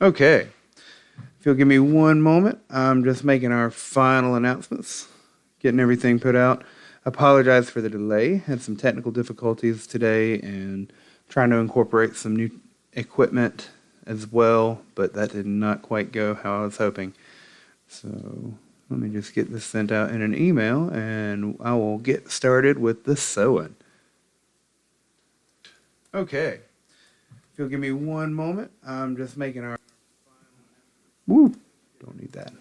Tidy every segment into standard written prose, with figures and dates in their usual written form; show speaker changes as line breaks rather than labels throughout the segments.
Okay, if you'll give me one moment, I'm just making our final announcements, getting everything put out. Apologize for the delay. Had some technical difficulties today and trying to incorporate some new equipment as well, but that did not quite go how I was hoping. So let me just get this sent out in an email and I will get started with the sewing. Okay, if you'll give me one moment, I'm just making our... Woo! Don't need that.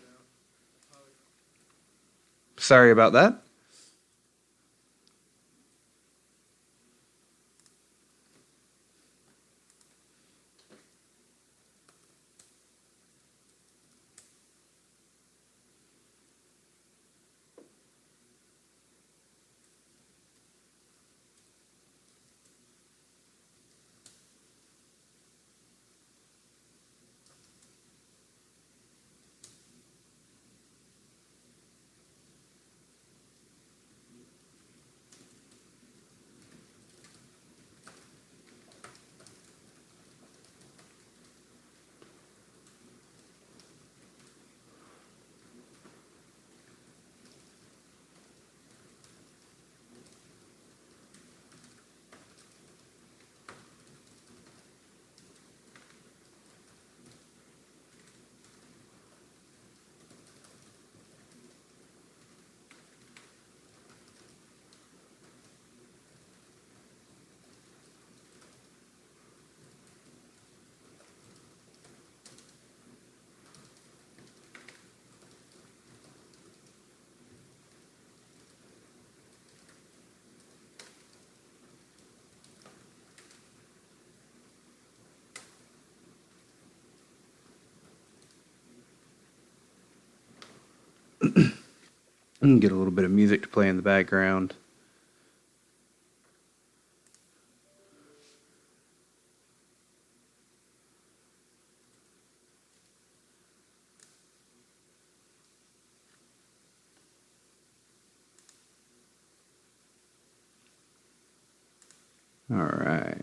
Sorry about that. Get a little bit of music to play in the background. All right.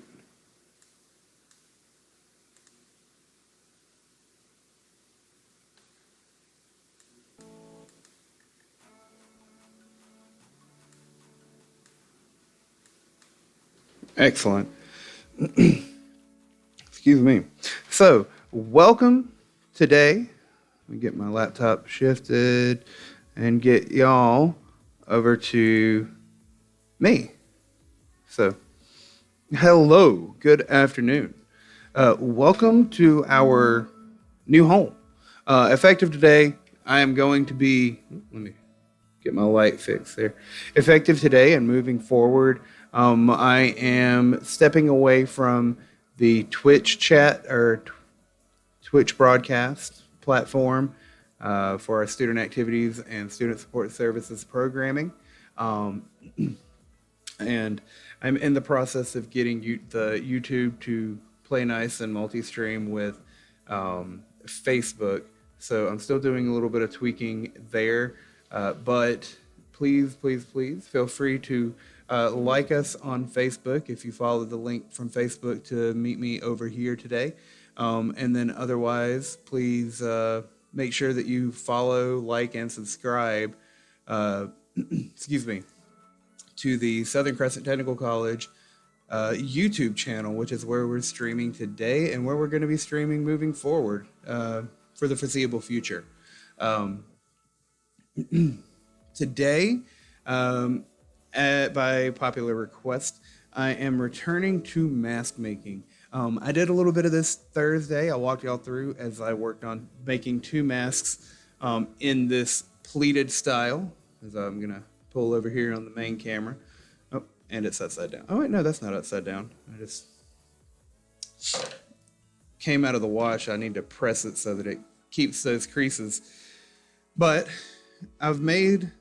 Excellent. Excuse me. So, welcome today. Let me get my laptop shifted and get y'all over to me. So, hello, good afternoon. Welcome to our new home. Effective today, I am going to be, let me get my light fixed there. Effective today and moving forward, I am stepping away from the Twitch chat or Twitch broadcast platform for our student activities and student support services programming. And I'm in the process of getting the YouTube to play nice and multi-stream with Facebook. So I'm still doing a little bit of tweaking there, but please feel free to like us on Facebook if you follow the link from Facebook to meet me over here today. And then otherwise, please make sure that you follow, like, and subscribe, excuse me, to the Southern Crescent Technical College YouTube channel, which is where we're streaming today and where we're going to be streaming moving forward for the foreseeable future. Today, by popular request, I am returning to mask making. I did a little bit of this Thursday. I walked y'all through as I worked on making 2 masks in this pleated style, as I'm going to pull over here on the main camera. Oh, and it's upside down. Oh, wait, no, that's not upside down. I just came out of the wash. I need to press it so that it keeps those creases. But I've made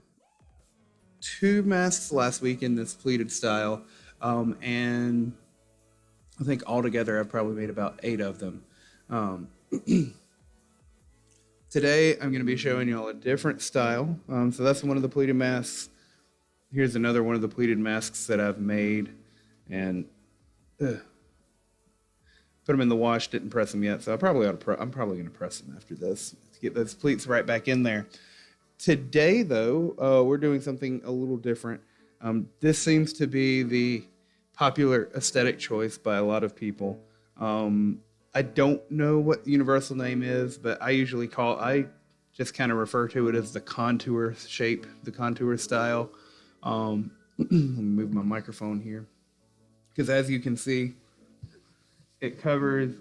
2 masks last week in this pleated style, and I think altogether I've probably made about 8 of them. Today I'm going to be showing y'all a different style. So that's one of the pleated masks. Here's another one of the pleated masks that I've made, and Put them in the wash, didn't press them yet, so I probably ought to I'm probably going to press them after this to get those pleats right back in there. Today, though, we're doing something a little different. This seems to be the popular aesthetic choice by a lot of people. I don't know what the universal name is, but I just kind of refer to it as the contour shape, the contour style. Let me move my microphone here. Because as you can see, it covers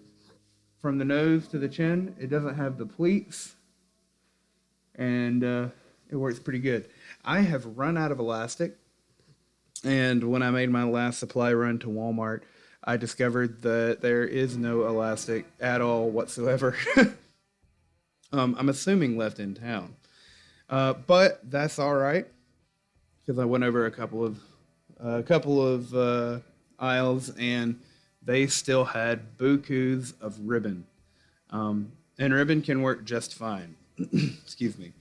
from the nose to the chin. It doesn't have the pleats, and it works pretty good. I have run out of elastic, and when I made my last supply run to Walmart, I discovered that there is no elastic at all whatsoever. I'm assuming left in town, but that's all right because I went over a couple of aisles and they still had bukus of ribbon. And ribbon can work just fine. Excuse me.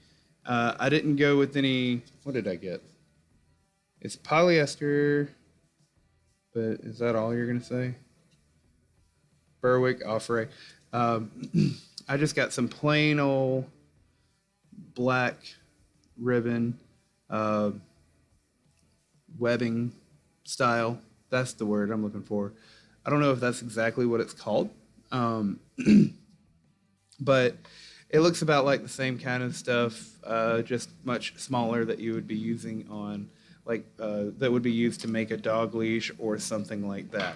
I didn't go with any. What did I get? It's polyester, but is that all you're gonna say? Berwick Offray. I just got some plain old black ribbon, webbing style. That's the word I'm looking for. I don't know if that's exactly what it's called, but it looks about like the same kind of stuff, just much smaller that you would be using on, that would be used to make a dog leash or something like that.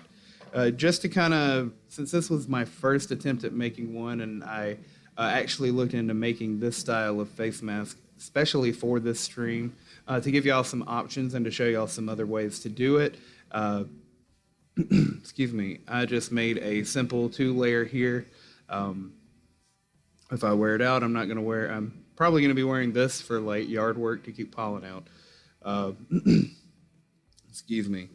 Just to kind of, since this was my first attempt at making one, and I actually looked into making this style of face mask, especially for this stream, to give y'all some options and to show y'all some other ways to do it. Excuse me, I just made a simple 2-layer here. If I wear it out, I'm probably going to be wearing this for like yard work to keep pollen out. Excuse me.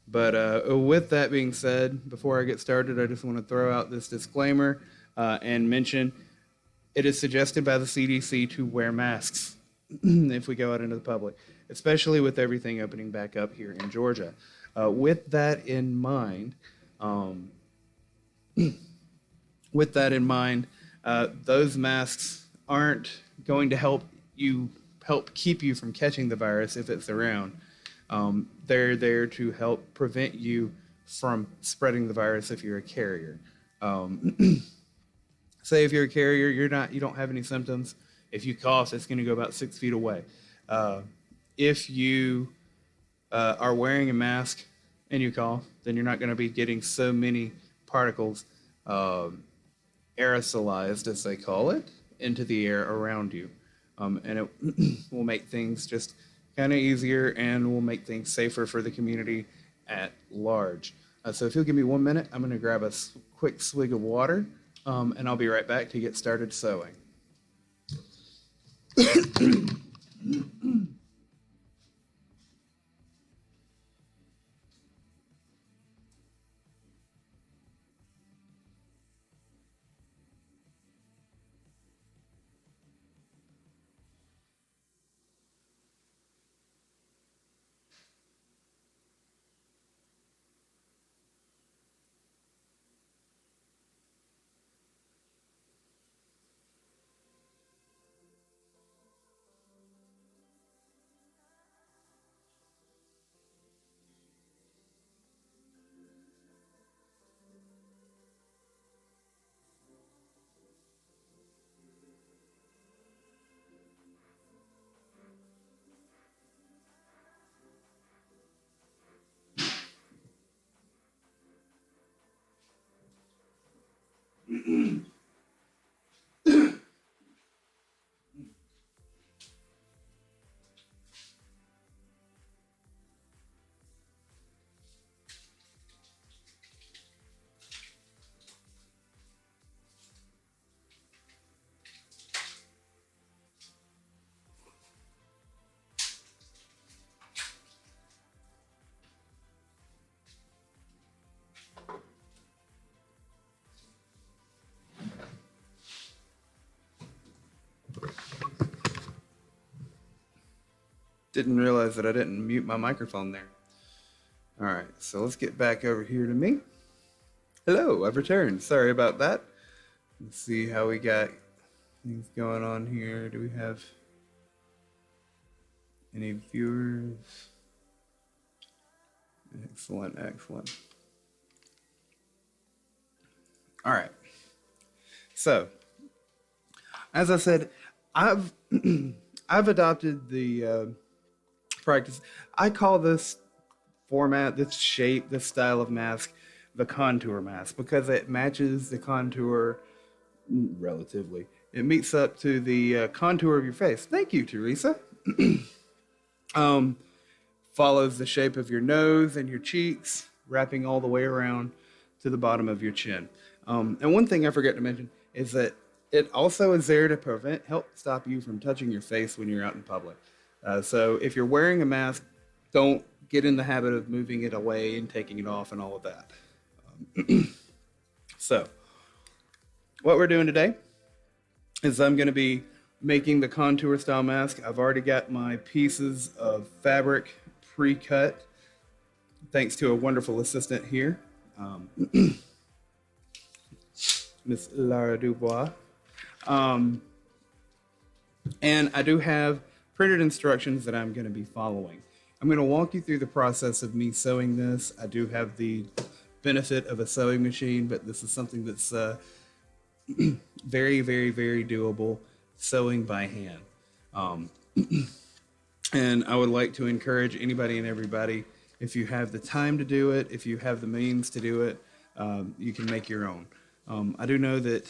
But with that being said, before I get started, I just want to throw out this disclaimer and mention it is suggested by the CDC to wear masks if we go out into the public, especially with everything opening back up here in Georgia. With that in mind, those masks aren't going to help keep you from catching the virus if it's around. They're there to help prevent you from spreading the virus if you're a carrier. Say if you're a carrier, you don't have any symptoms. If you cough, it's going to go about 6 feet away. If you are wearing a mask and you cough, then you're not going to be getting so many particles aerosolized, as they call it, into the air around you. And it will make things just kind of easier and will make things safer for the community at large. So if you'll give me 1 minute, I'm going to grab a quick swig of water, and I'll be right back to get started sewing. Didn't realize that I didn't mute my microphone there. All right, so let's get back over here to me. Hello, I've returned. Sorry about that. Let's see how we got things going on here. Do we have any viewers? Excellent, excellent. All right. So, as I said, I've I've adopted the practice. I call this format, this shape, this style of mask, the contour mask because it matches the contour relatively. It meets up to the contour of your face. Thank you, Teresa. Um, Follows the shape of your nose and your cheeks, wrapping all the way around to the bottom of your chin. And one thing I forgot to mention is that it also is there to help stop you from touching your face when you're out in public. So if you're wearing a mask, don't get in the habit of moving it away and taking it off and all of that. So what we're doing today is I'm going to be making the contour style mask. I've already got my pieces of fabric pre-cut thanks to a wonderful assistant here, Miss Lara Dubois. And I do have printed instructions that I'm going to be following. I'm going to walk you through the process of me sewing this. I do have the benefit of a sewing machine, but this is something that's very, very, very doable, sewing by hand. And I would like to encourage anybody and everybody, if you have the time to do it, if you have the means to do it, you can make your own. I do know that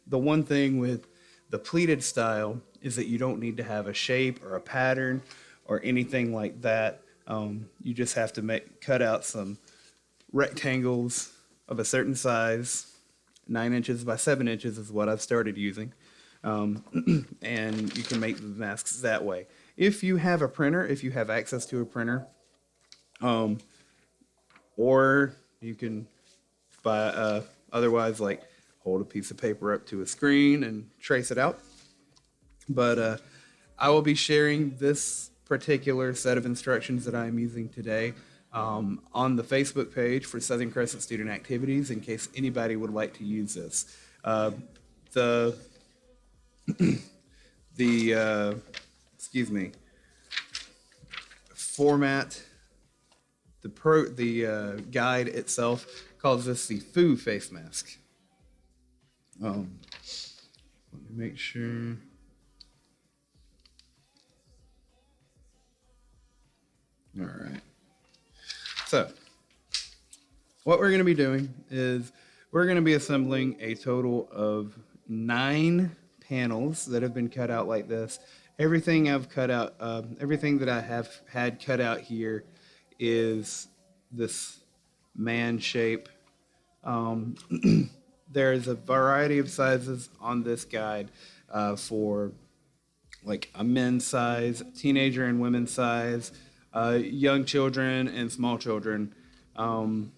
the one thing with the pleated style is that you don't need to have a shape or a pattern or anything like that. You just have to cut out some rectangles of a certain size. 9 inches by 7 inches is what I've started using. And you can make the masks that way. If you have a printer, if you have access to a printer, or you can buy, otherwise, like hold a piece of paper up to a screen and trace it out. But I will be sharing this particular set of instructions that I'm using today on the Facebook page for Southern Crescent Student Activities in case anybody would like to use this. The excuse me, format, the guide itself calls this the Foo face mask. Let me make sure. All right. So, what we're going to be doing is we're going to be assembling a total of 9 panels that have been cut out like this. Everything I've cut out, everything that I have had cut out here is this man shape. There's a variety of sizes on this guide for like a men's size, teenager and women's size, young children and small children. The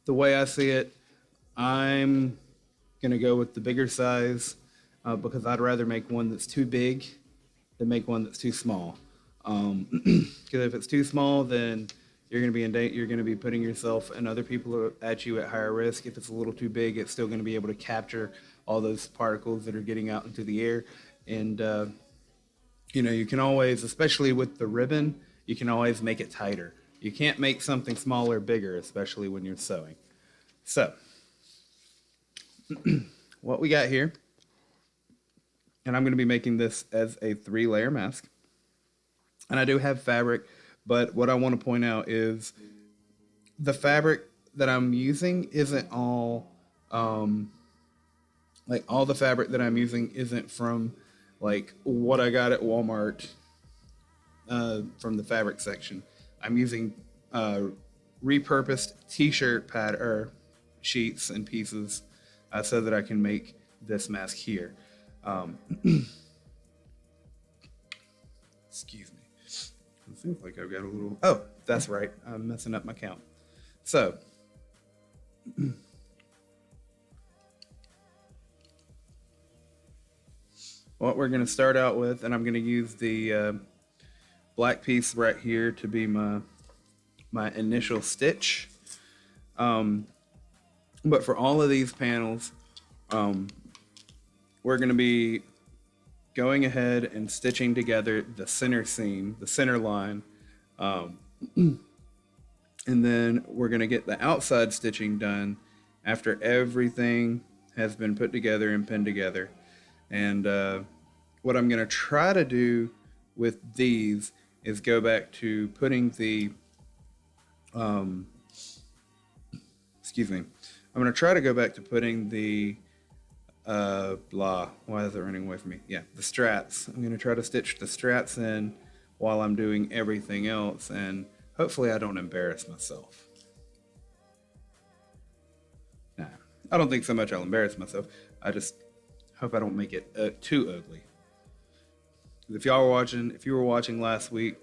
way I see it, I'm going to go with the bigger size because I'd rather make one that's too big than make one that's too small. Because if it's too small, then you're going to be you're going to be putting yourself and other people at you at higher risk. If it's a little too big, it's still going to be able to capture all those particles that are getting out into the air. And you can always, especially with the ribbon, you can always make it tighter. You can't make something smaller bigger, especially when you're sewing. So, what we got here, and I'm going to be making this as a 3-layer mask. And I do have fabric, but what I want to point out is the fabric that I'm using isn't all, like all the fabric that I'm using isn't from like what I got at Walmart from the fabric section. I'm using repurposed t-shirt sheets and pieces so that I can make this mask here. Excuse me. It seems like I've got a little... Oh, that's right. I'm messing up my count. So, what we're going to start out with, and I'm going to use the black piece right here to be my initial stitch. But for all of these panels, we're going to be going ahead and stitching together the center seam, the center line, and then we're going to get the outside stitching done after everything has been put together and pinned together. And what I'm going to try to do with these is go back to putting the excuse me, I'm going to try to go back to putting the why is it running away from me? Yeah, the strats. I'm going to try to stitch the strats in while I'm doing everything else, and hopefully I don't embarrass myself. Nah, I don't think so much I'll embarrass myself. I just hope I don't make it too ugly. If you were watching last week,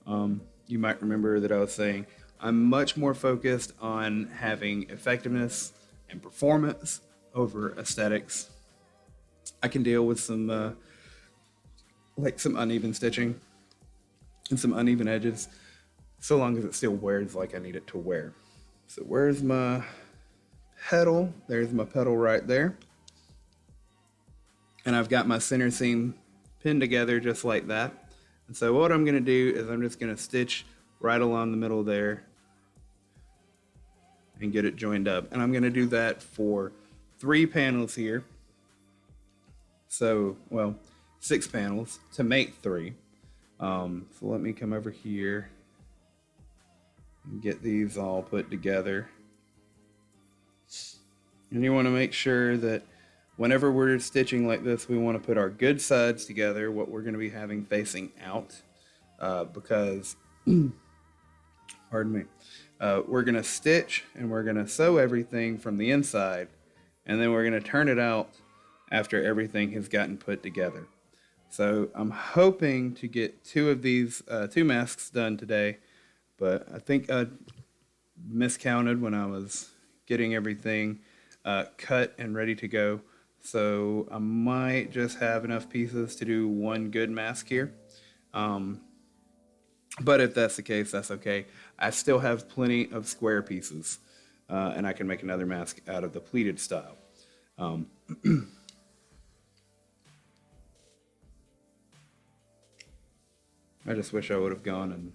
you might remember that I was saying I'm much more focused on having effectiveness and performance over aesthetics. I can deal with some uneven stitching and some uneven edges, so long as it still wears like I need it to wear. So where's my pedal? There's my pedal right there. And I've got my center seam pinned together just like that. And so what I'm going to do is I'm just going to stitch right along the middle there and get it joined up. And I'm going to do that for 3 panels here. So, well, 6 panels to make 3. So let me come over here and get these all put together. And you want to make sure that whenever we're stitching like this, we want to put our good sides together, what we're going to be having facing out, because, pardon me, we're going to stitch and we're going to sew everything from the inside, and then we're going to turn it out after everything has gotten put together. So I'm hoping to get 2 of these 2 masks done today, but I think I miscounted when I was getting everything cut and ready to go. So I might just have enough pieces to do 1 good mask here. But if that's the case, that's okay. I still have plenty of square pieces, and I can make another mask out of the pleated style. I just wish I would have gone and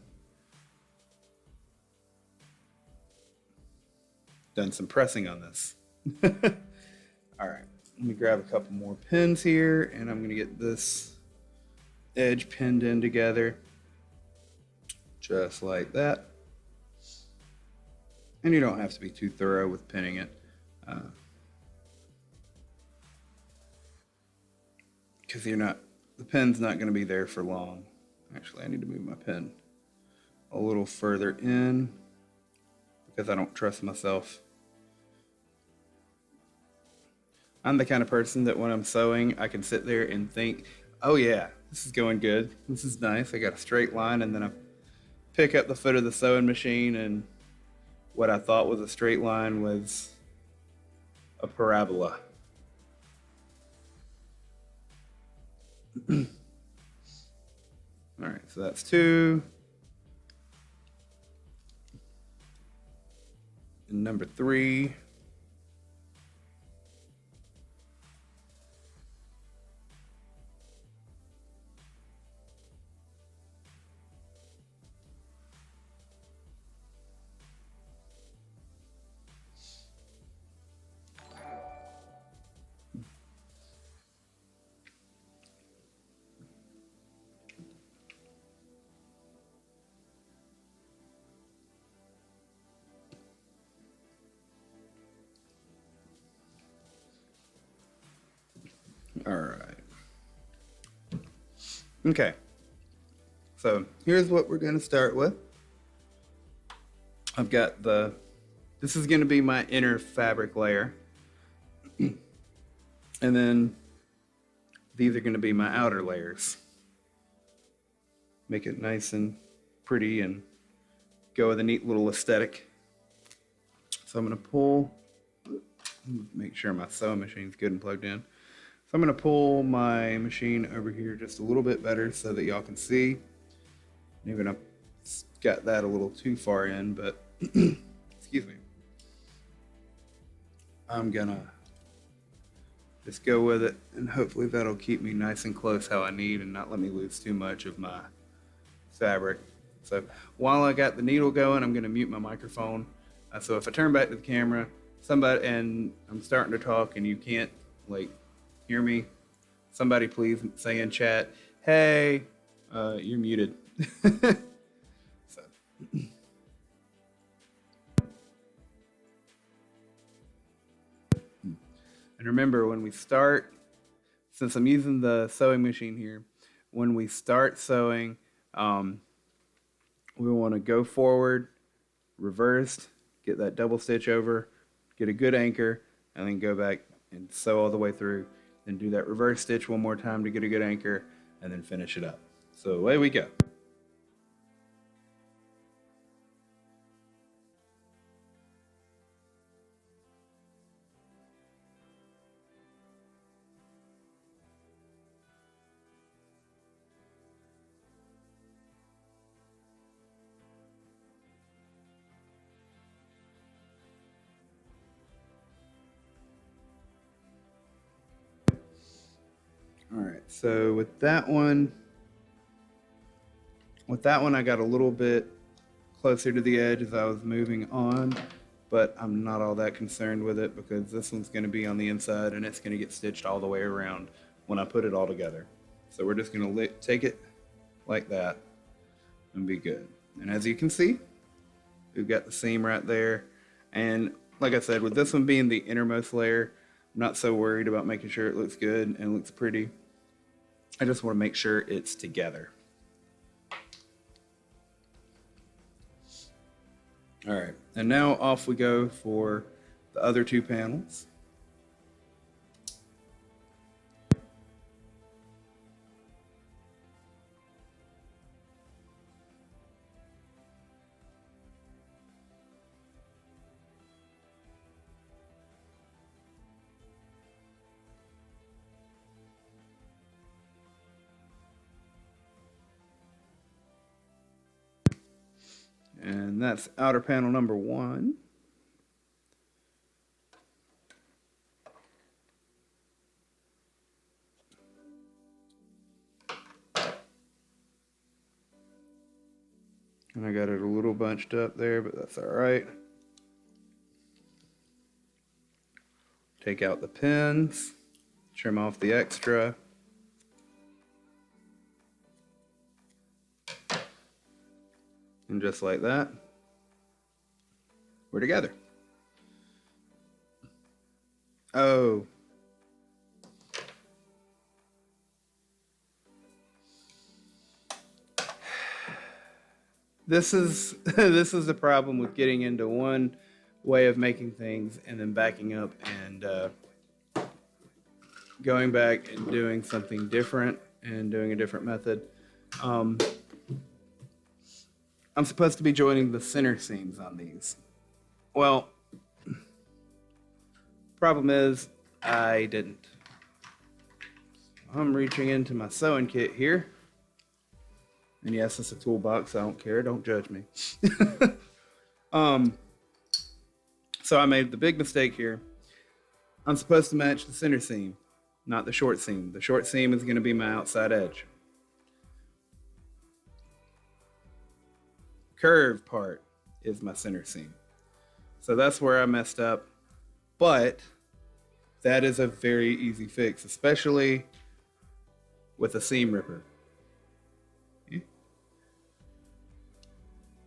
done some pressing on this. All right, let me grab a couple more pins here, and I'm going to get this edge pinned in together, just like that. And you don't have to be too thorough with pinning it, because the pin's not going to be there for long. Actually, I need to move my pin a little further in because I don't trust myself. I'm the kind of person that when I'm sewing, I can sit there and think, oh yeah, this is going good. This is nice. I got a straight line, and then I pick up the foot of the sewing machine, and what I thought was a straight line was a parabola. All right, so that's 2. And number 3. All right. Okay. So here's what we're going to start with. I've got this is going to be my inner fabric layer. And then these are going to be my outer layers. Make it nice and pretty and go with a neat little aesthetic. So I'm going to pull, make sure my sewing machine's good and plugged in. So I'm going to pull my machine over here just a little bit better so that y'all can see. Even I've got that a little too far in, but excuse me. I'm gonna just go with it, and hopefully that'll keep me nice and close how I need and not let me lose too much of my fabric. So while I got the needle going, I'm gonna mute my microphone. So if I turn back to the camera, and I'm starting to talk and you can't like hear me, somebody please say in chat, "Hey, you're muted." So. And remember, when we start, since I'm using the sewing machine here, when we start sewing, we want to go forward, reversed, get that double stitch over, get a good anchor, and then go back and sew all the way through. Then do that reverse stitch one more time to get a good anchor, and then finish it up. So away we go. All right, so with that one, I got a little bit closer to the edge as I was moving on, but I'm not all that concerned with it because this one's going to be on the inside and it's going to get stitched all the way around when I put it all together. So we're just going to take it like that and be good. And as you can see, we've got the seam right there. And like I said, with this one being the innermost layer, I'm not so worried about making sure it looks good and looks pretty. I just want to make sure it's together. All right, and now off we go for the other two panels. And that's outer panel number 1. And I got it a little bunched up there, but that's all right. Take out the pins, trim off the extra. And just like that, we're together. Oh. This is this is the problem with getting into one way of making things and then backing up and going back and doing something different and doing a different method. I'm supposed to be joining the center seams on these. Well, problem is I didn't. I'm reaching into my sewing kit here. And yes, it's a toolbox. I don't care. Don't judge me. So I made the big mistake here. I'm supposed to match the center seam, not the short seam. The short seam is going to be my outside edge. Curved part is my center seam. So that's where I messed up. But that is a very easy fix, especially with a seam ripper.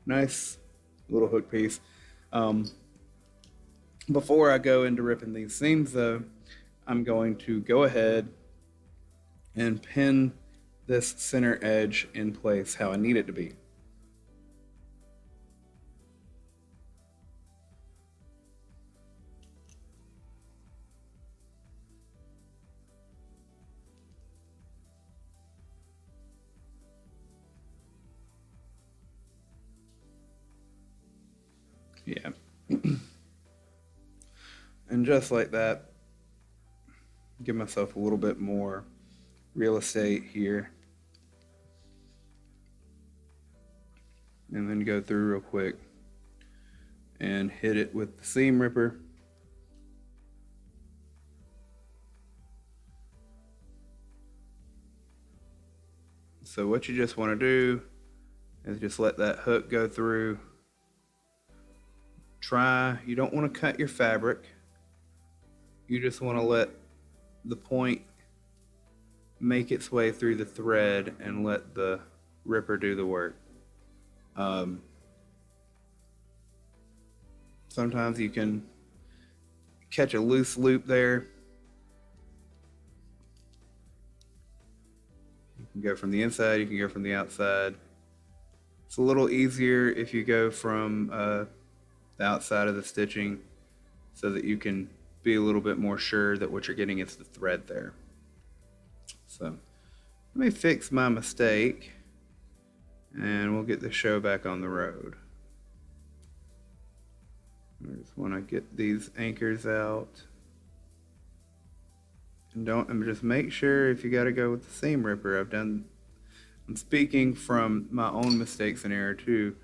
Nice little hook piece. Before I go into ripping these seams though, I'm going to go ahead and pin this center edge in place how I need it to be. Yeah. And just like that, give myself a little bit more real estate here. And then go through real quick and hit it with the seam ripper. So what you just want to do is just let that hook go through. You don't want to cut your fabric. You just want to let the point make its way through the thread and let the ripper do the work. Sometimes you can catch a loose loop there. You can go from the inside, you can go from the outside. It's a little easier if you go from the outside of the stitching so that you can be a little bit more sure that what you're getting is the thread there. So let me fix my mistake and we'll get the show back on the road. I just want to get these anchors out. And just make sure, if you got to go with the seam ripper, I'm speaking from my own mistakes and error too,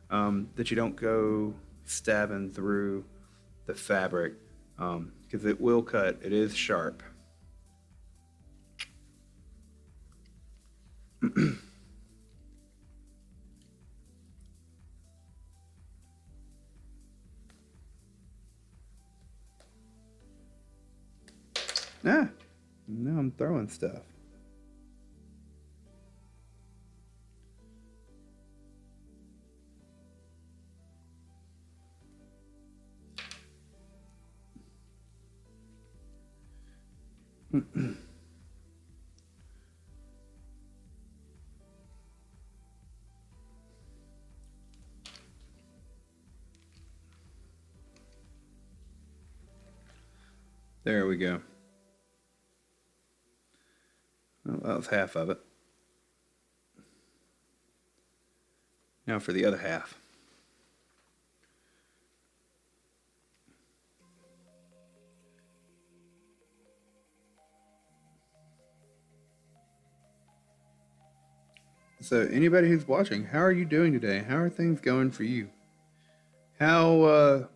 that you don't go stabbing through the fabric, because it will cut. It is sharp. Ah, now I'm throwing stuff. There we go. Well, that was half of it. Now for the other half. So anybody who's watching, how are you doing today? How are things going for you? How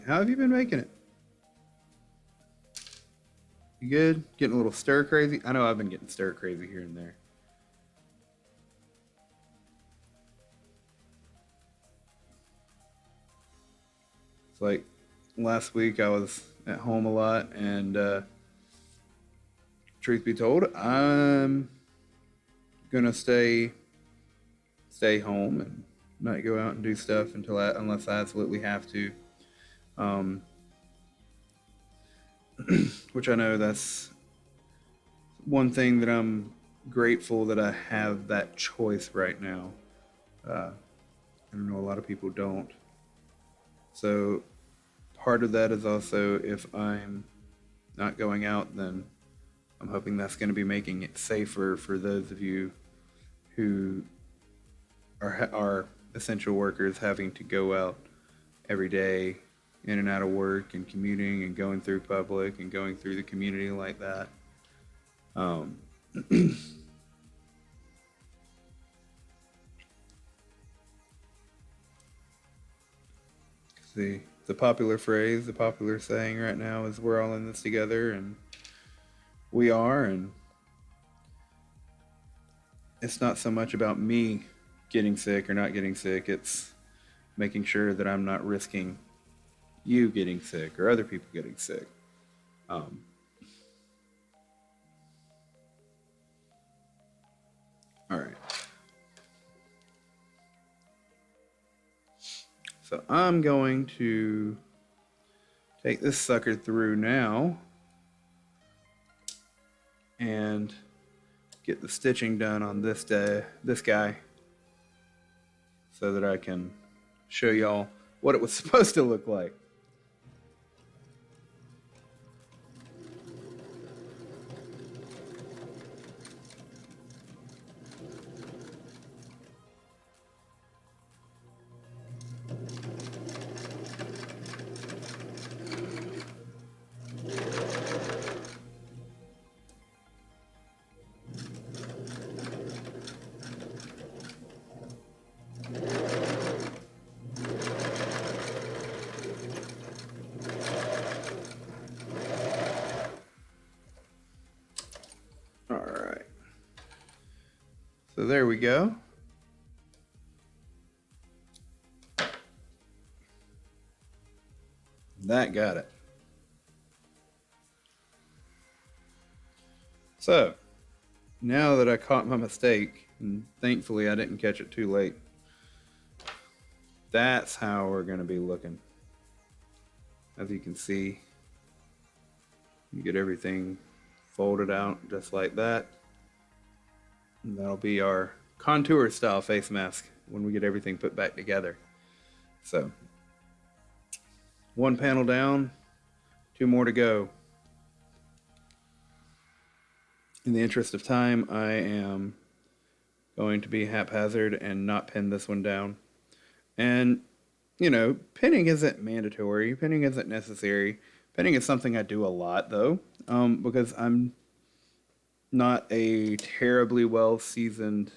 how have you been making it? You good? Getting a little stir crazy? I know I've been getting stir crazy here and there. It's like last week I was at home a lot, and truth be told, I'm gonna stay home and not go out and do stuff unless I absolutely have to. Which I know that's one thing that I'm grateful that I have that choice right now. I know a lot of people don't. So part of that is also, if I'm not going out, then I'm hoping that's going to be making it safer for those of you who are essential workers, having to go out every day in and out of work and commuting and going through public and going through the community like that. See, the popular phrase, the popular saying right now is we're all in this together, and we are, and it's not so much about me getting sick or not getting sick, it's making sure that I'm not risking you getting sick or other people getting sick. All right. So I'm going to take this sucker through now and get the stitching done on this guy, so that I can show y'all what it was supposed to look like. So there we go. That got it. So now that I caught my mistake, and thankfully I didn't catch it too late, that's how we're going to be looking. As you can see, you get everything folded out just like that. And that'll be our contour style face mask when we get everything put back together. So, one panel down, 2 more to go. In the interest of time, I am going to be haphazard and not pin this one down. And, you know, pinning isn't mandatory, pinning isn't necessary. Pinning is something I do a lot, though, because I'm not a terribly well seasoned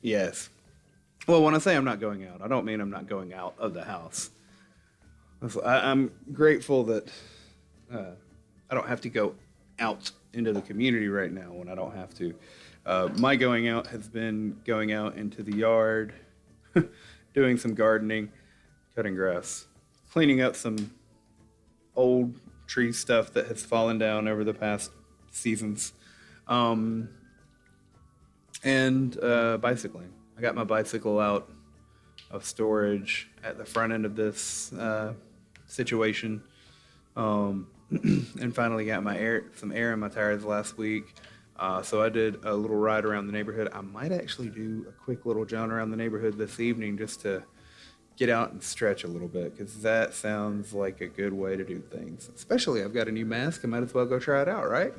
yes. Well, when I say I'm not going out, I don't mean I'm not going out of the house. I'm grateful that I don't have to go out into the community right now when I don't have to. My going out has been going out into the yard, doing some gardening, cutting grass, cleaning up some old tree stuff that has fallen down over the past seasons, and bicycling. I got my bicycle out of storage at the front end of this situation, and finally got some air in my tires last week. So I did a little ride around the neighborhood. I might actually do a quick little jaunt around the neighborhood this evening just to get out and stretch a little bit, because that sounds like a good way to do things. Especially I've got a new mask. I might as well go try it out, right?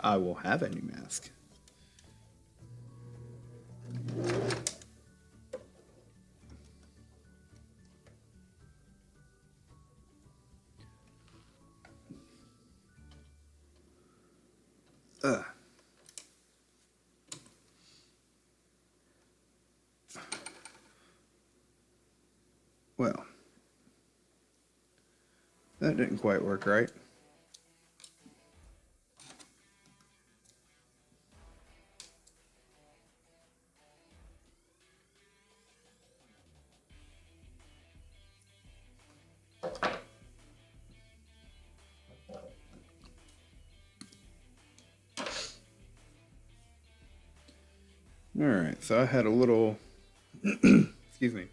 I will have a new mask. Well, that didn't quite work right. All right, so I had a little, excuse me,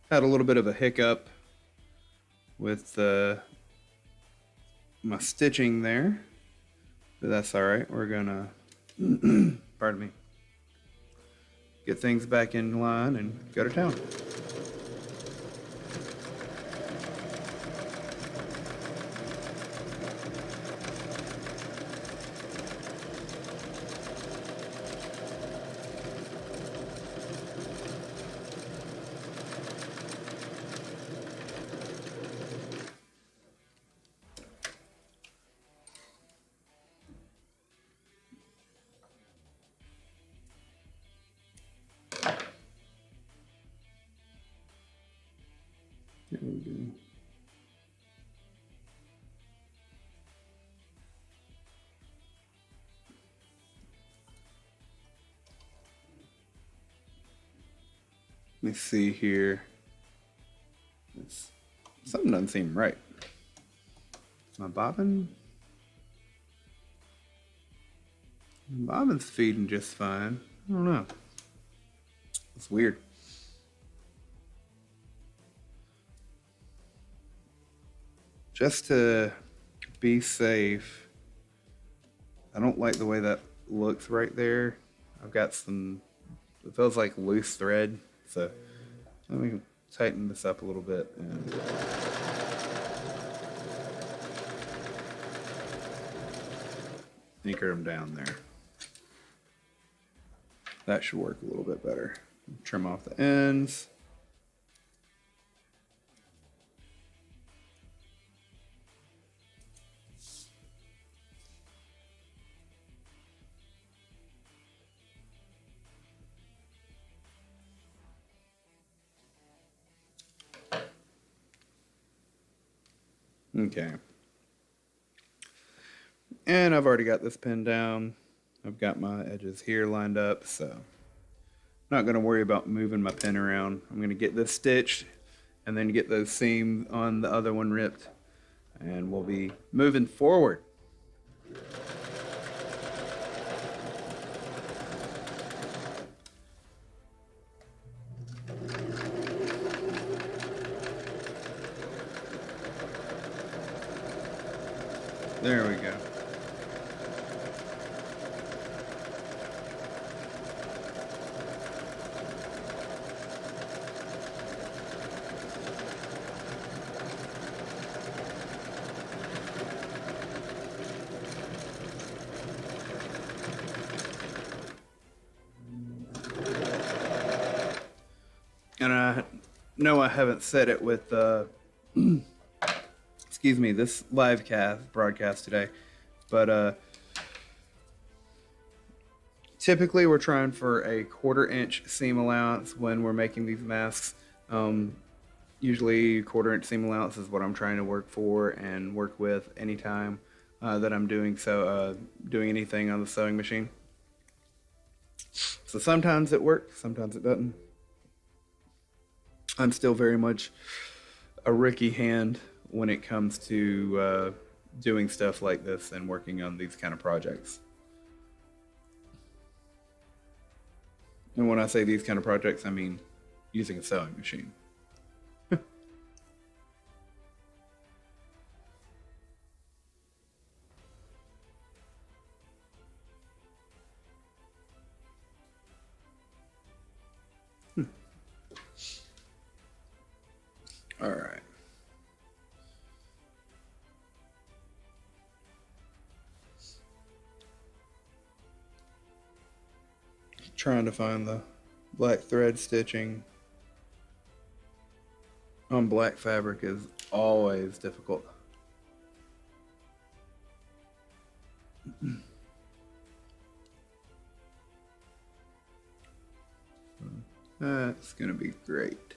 had a little bit of a hiccup with my stitching there, but that's all right. We're gonna, pardon me, get things back in line and go to town. There we go. Let me see here. Something doesn't seem right. My bobbin? Bobbin's feeding just fine. I don't know. It's weird. Just to be safe, I don't like the way that looks right there. I've got it feels like loose thread. So let me tighten this up a little bit and anchor them down there. That should work a little bit better. Trim off the ends. Okay. And I've already got this pinned down. I've got my edges here lined up, so I'm not going to worry about moving my pin around. I'm going to get this stitched and then get those seams on the other one ripped, and we'll be moving forward. There we go. And I know I haven't said it with, excuse me, this live broadcast today, but typically we're trying for a 1/4 inch seam allowance when we're making these masks. Usually 1/4 inch seam allowance is what I'm trying to work for and work with anytime that I'm doing anything on the sewing machine. So sometimes it works, sometimes it doesn't. I'm still very much a rookie hand when it comes to doing stuff like this and working on these kind of projects. And when I say these kind of projects, I mean using a sewing machine. All right. Trying to find the black thread stitching on black fabric is always difficult. That's gonna be great.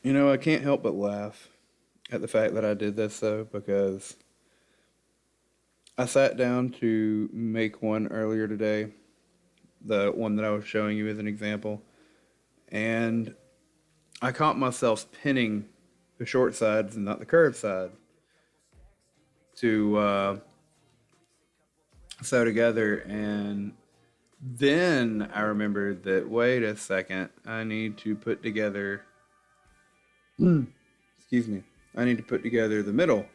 You know, I can't help but laugh at the fact that I did this though, because I sat down to make one earlier today, the one that I was showing you as an example, and I caught myself pinning the short sides and not the curved side to sew together, and then I remembered that, wait a second, I need to put together, excuse me, I need to put together the middle,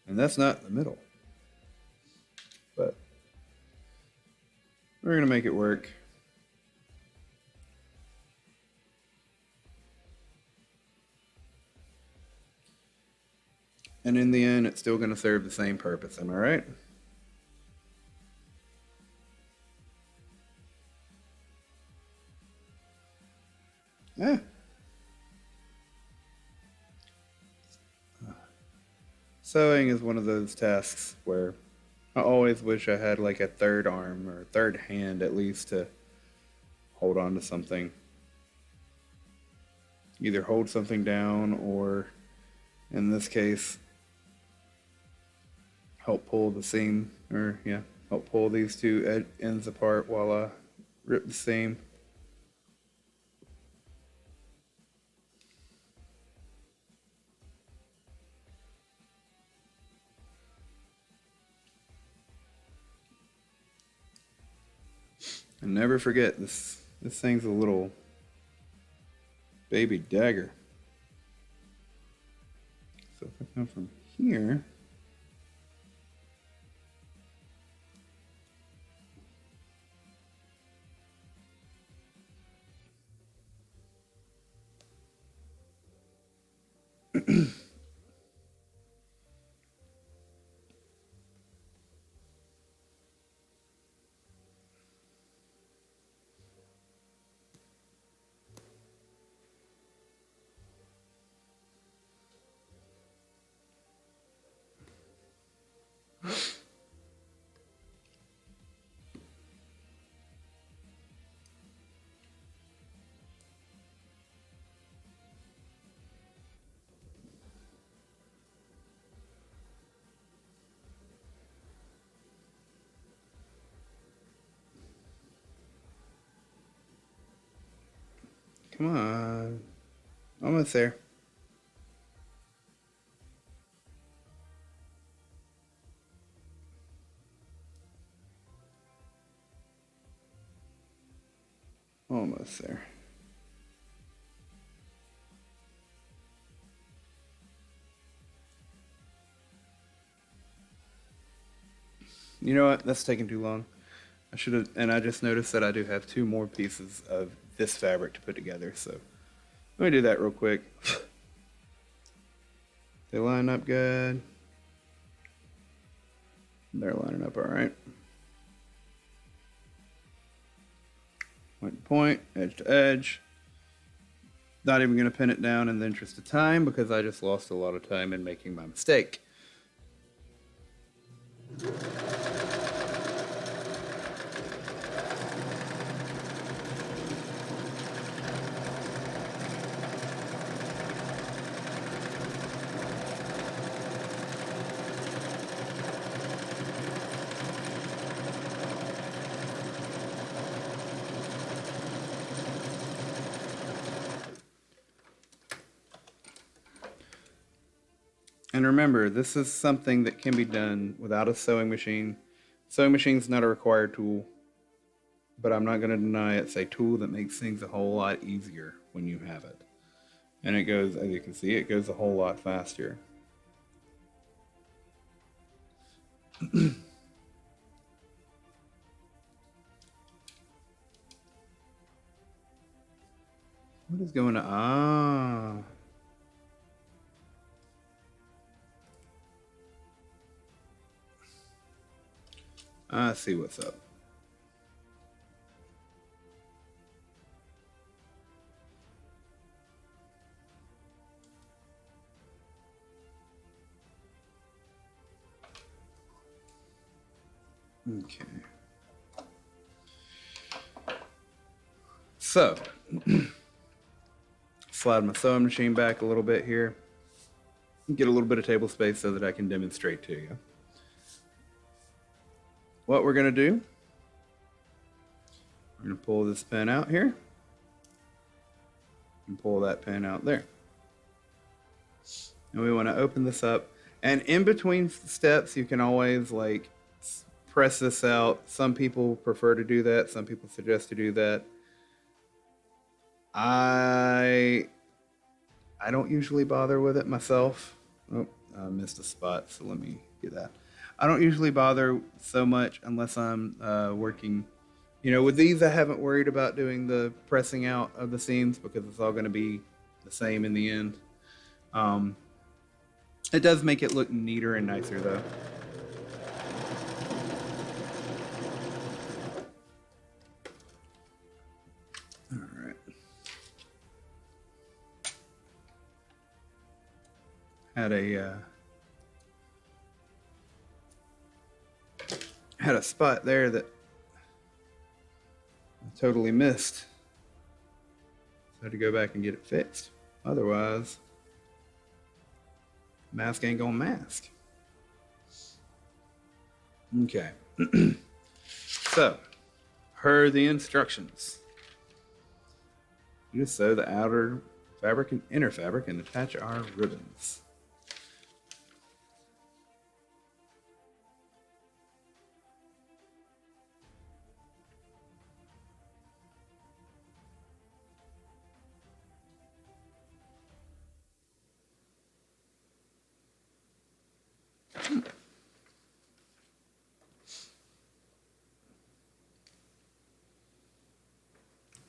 and that's not the middle. But we're going to make it work. And in the end, it's still going to serve the same purpose. Am I right? Yeah. Sewing is one of those tasks where I always wish I had like a third arm or a third hand at least to hold on to something. Either hold something down or, in this case, help pull the seam, or yeah, help pull these two ends apart while I rip the seam. And never forget, this thing's a little baby dagger. So if I come from here, Come on. Almost there. Almost there. You know what? That's taking too long. I should have, and I just noticed that I do have 2 more pieces of this fabric to put together, so let me do that real quick. They line up good. They're lining up all right. Point to point, edge to edge. Not even going to pin it down in the interest of time because I just lost a lot of time in making my mistake. And remember, this is something that can be done without a sewing machine. Sewing machine's not a required tool, but I'm not going to deny it's a tool that makes things a whole lot easier when you have it. And it goes, as you can see, it goes a whole lot faster. What is going on? I see what's up. Okay. So, slide my sewing machine back a little bit here. Get a little bit of table space so that I can demonstrate to you. What we're going to do, we're going to pull this pin out here and pull that pin out there. And we want to open this up. And in between steps, you can always like press this out. Some people prefer to do that. Some people suggest to do that. I don't usually bother with it myself. Oh, I missed a spot, so let me get that. I don't usually bother so much unless I'm working. You know, with these, I haven't worried about doing the pressing out of the seams because it's all going to be the same in the end. It does make it look neater and nicer, though. All right. Had a spot there that I totally missed. So I had to go back and get it fixed. Otherwise, mask ain't gonna mask. Okay. So, per the instructions, you just sew the outer fabric and inner fabric and attach our ribbons.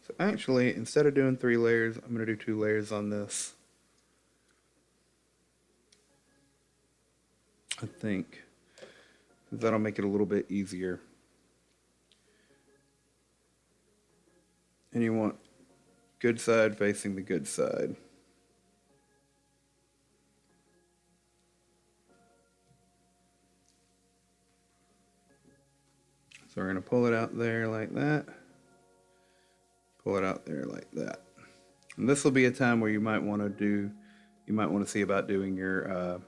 So actually, instead of doing 3 layers, I'm going to do 2 layers on this. I think that'll make it a little bit easier. And you want good side facing the good side. So we're going to pull it out there like that. Pull it out there like that. And this will be a time where you might want to see about doing your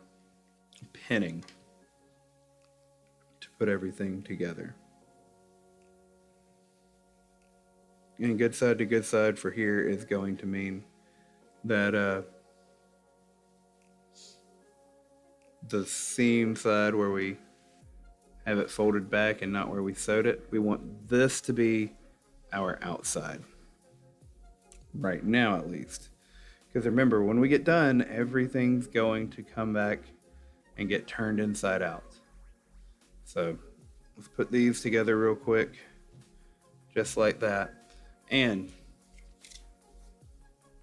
pinning to put everything together. and good side to good side for here is going to mean that the seam side where we have it folded back and not where we sewed it, we want this to be our outside. Right now, at least. Because remember, when we get done, everything's going to come back and get turned inside out. So let's put these together real quick, just like that. And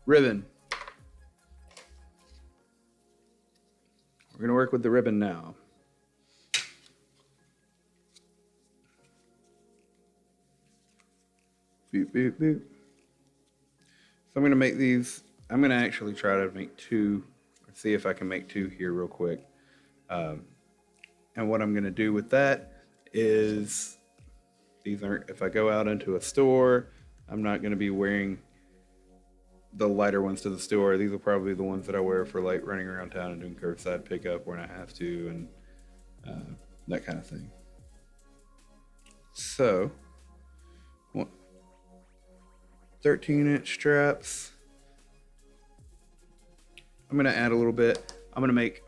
ribbon. We're going to work with the ribbon now. Boop, boop, boop. So I'm going to make these, I'm going to actually try to make two, or see if I can make two here real quick. And what I'm going to do with that is, these aren't, if I go out into a store, I'm not going to be wearing the lighter ones to the store. These are probably the ones that I wear for like running around town and doing curbside pickup when I have to, and that kind of thing. So, 13-inch straps. I'm going to add a little bit. I'm going to make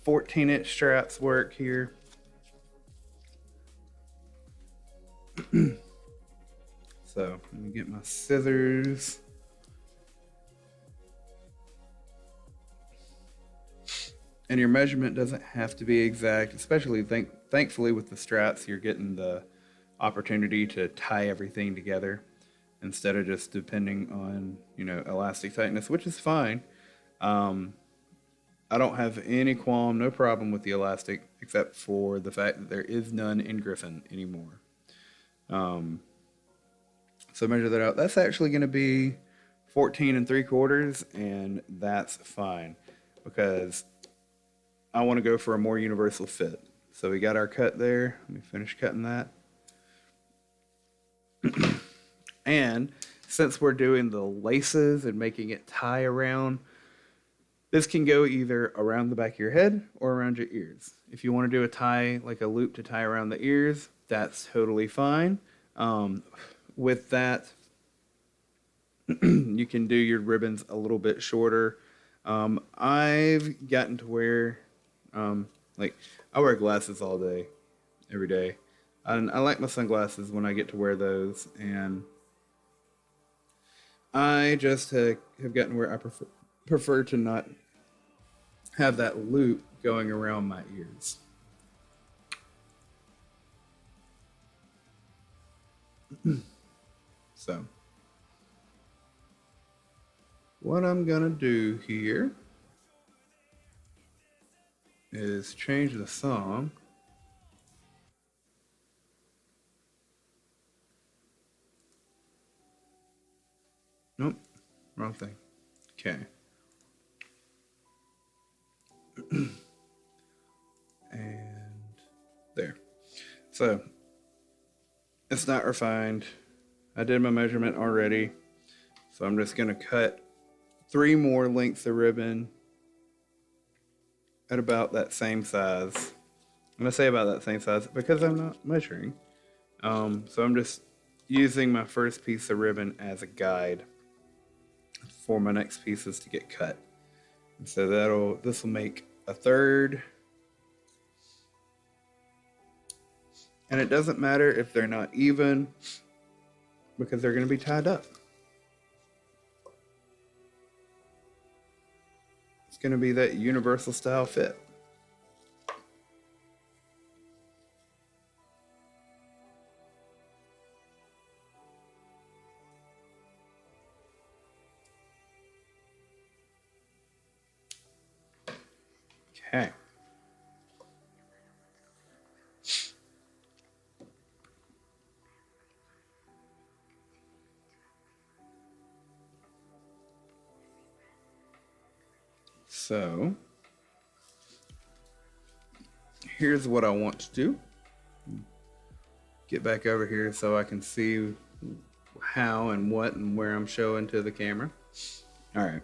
14-inch straps work here. So let me get my scissors. And your measurement doesn't have to be exact, especially thankfully with the straps, you're getting the opportunity to tie everything together instead of just depending on, elastic tightness, which is fine. I don't have any qualm, no problem with the elastic, except for the fact that there is none in Griffin anymore. So measure that out. That's actually going to be 14 3/4, and that's fine because I want to go for a more universal fit. So we got our cut there. Let me finish cutting that. And since we're doing the laces and making it tie around, this can go either around the back of your head or around your ears. If you want to do a tie, like a loop to tie around the ears, that's totally fine. With that, you can do your ribbons a little bit shorter. I've gotten to where, I wear glasses all day, every day. And I like my sunglasses when I get to wear those. And I just have gotten where I prefer to not have that loop going around my ears. So, what I'm gonna do here is change the song. Nope, wrong thing. Okay. And there. So, it's not refined. I did my measurement already. So I'm just going to cut 3 more lengths of ribbon at about that same size. I'm going to say about that same size because I'm not measuring. So I'm just using my first piece of ribbon as a guide for my next pieces to get cut. And so this will make a third. And it doesn't matter if they're not even because they're going to be tied up. It's going to be that universal style fit. Okay. So, here's what I want to do. Get back over here so I can see how and what and where I'm showing to the camera. All right.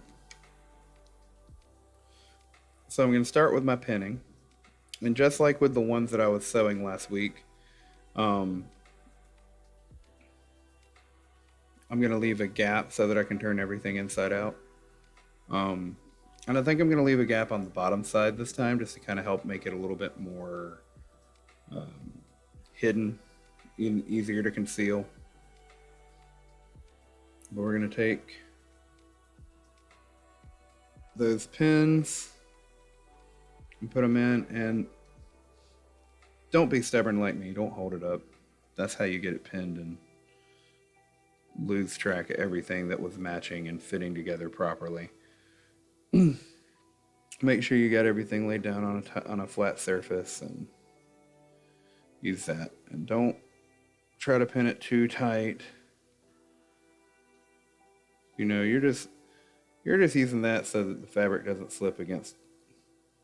So I'm going to start with my pinning. And just like with the ones that I was sewing last week, I'm I'm going to leave a gap so that I can turn everything inside out. And I think I'm going to leave a gap on the bottom side this time just to kind of help make it a little bit more hidden, easier to conceal. But we're going to take those pins and put them in, and don't be stubborn like me. Don't hold it up. That's how you get it pinned and lose track of everything that was matching and fitting together properly. Make sure you got everything laid down on a flat surface and use that. And don't try to pin it too tight. You know, you're just using that so that the fabric doesn't slip against,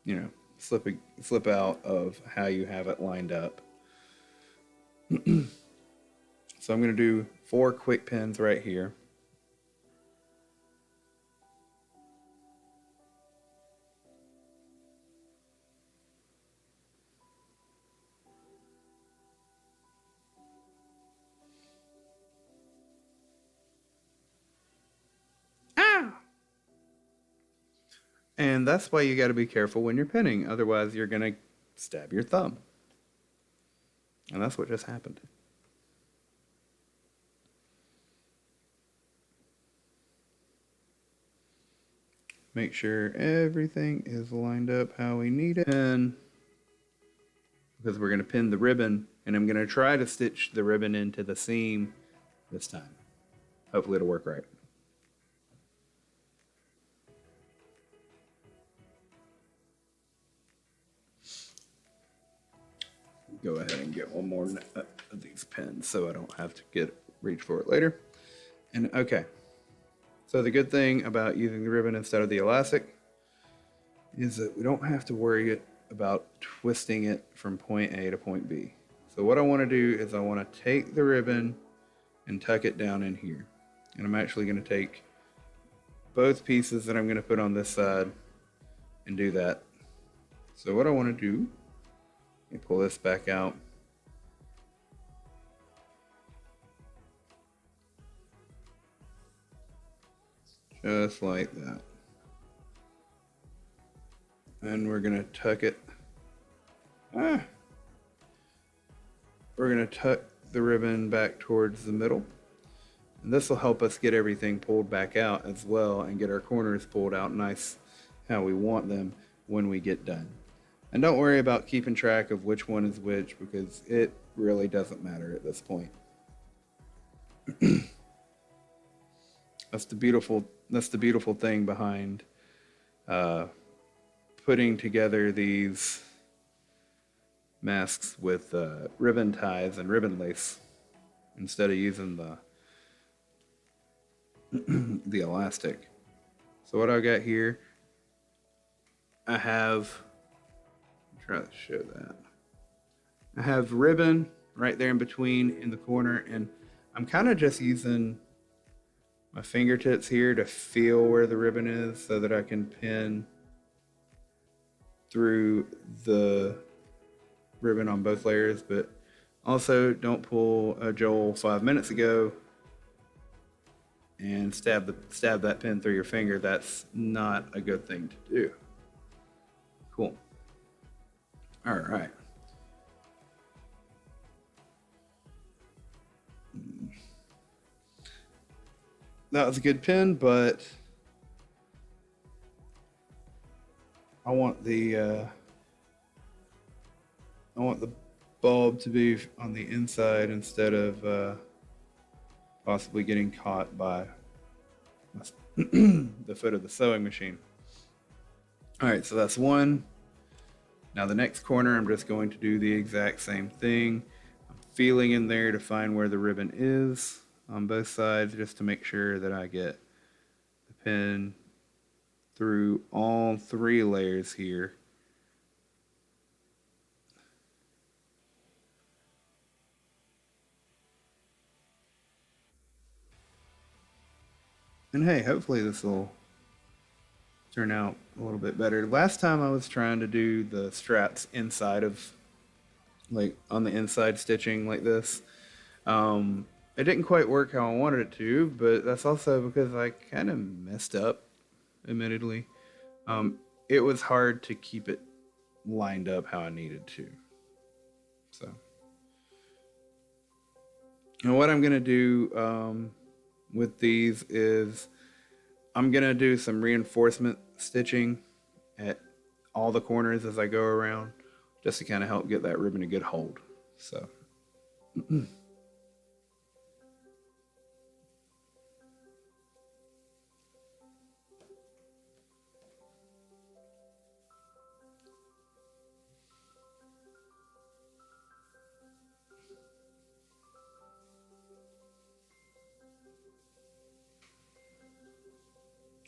you know, slip out of how you have it lined up. So I'm going to do 4 quick pins right here. And that's why you got to be careful when you're pinning. Otherwise, you're going to stab your thumb. And that's what just happened. Make sure everything is lined up how we need it. And because we're going to pin the ribbon, and I'm going to try to stitch the ribbon into the seam this time. Hopefully it'll work right. Go ahead and get one more of these pins so I don't have to reach for it later. And okay, so the good thing about using the ribbon instead of the elastic is that we don't have to worry about twisting it from point A to point B. So what I want to do is I want to take the ribbon and tuck it down in here. And I'm actually going to take both pieces that I'm going to put on this side and do that. So what I want to do, let me pull this back out. Just like that. And we're going to tuck it. We're going to tuck the ribbon back towards the middle. And this will help us get everything pulled back out as well and get our corners pulled out nice how we want them when we get done. And don't worry about keeping track of which one is which because it really doesn't matter at this point. That's the beautiful thing behind putting together these masks with ribbon ties and ribbon lace instead of using the elastic. So what I got here, I have, try to show that. I have ribbon right there in between in the corner, and I'm kind of just using my fingertips here to feel where the ribbon is so that I can pin through the ribbon on both layers. But also don't pull a Joel 5 minutes ago and stab that pin through your finger. That's not a good thing to do. Cool. All right. That was a good pin, but I want the bulb to be on the inside instead of possibly getting caught by the foot of the sewing machine. All right, so that's one. Now the next corner, I'm just going to do the exact same thing. I'm feeling in there to find where the ribbon is on both sides just to make sure that I get the pin through all 3 layers here. And hey, hopefully this will turn out a little bit better. Last time I was trying to do the straps inside of, like on the inside stitching like this. It didn't quite work how I wanted it to, but that's also because I kind of messed up, admittedly. Um, it was hard to keep it lined up how I needed to. So, and what I'm gonna do with these is I'm gonna do some reinforcement stitching at all the corners as I go around, just to kind of help get that ribbon a good hold. So,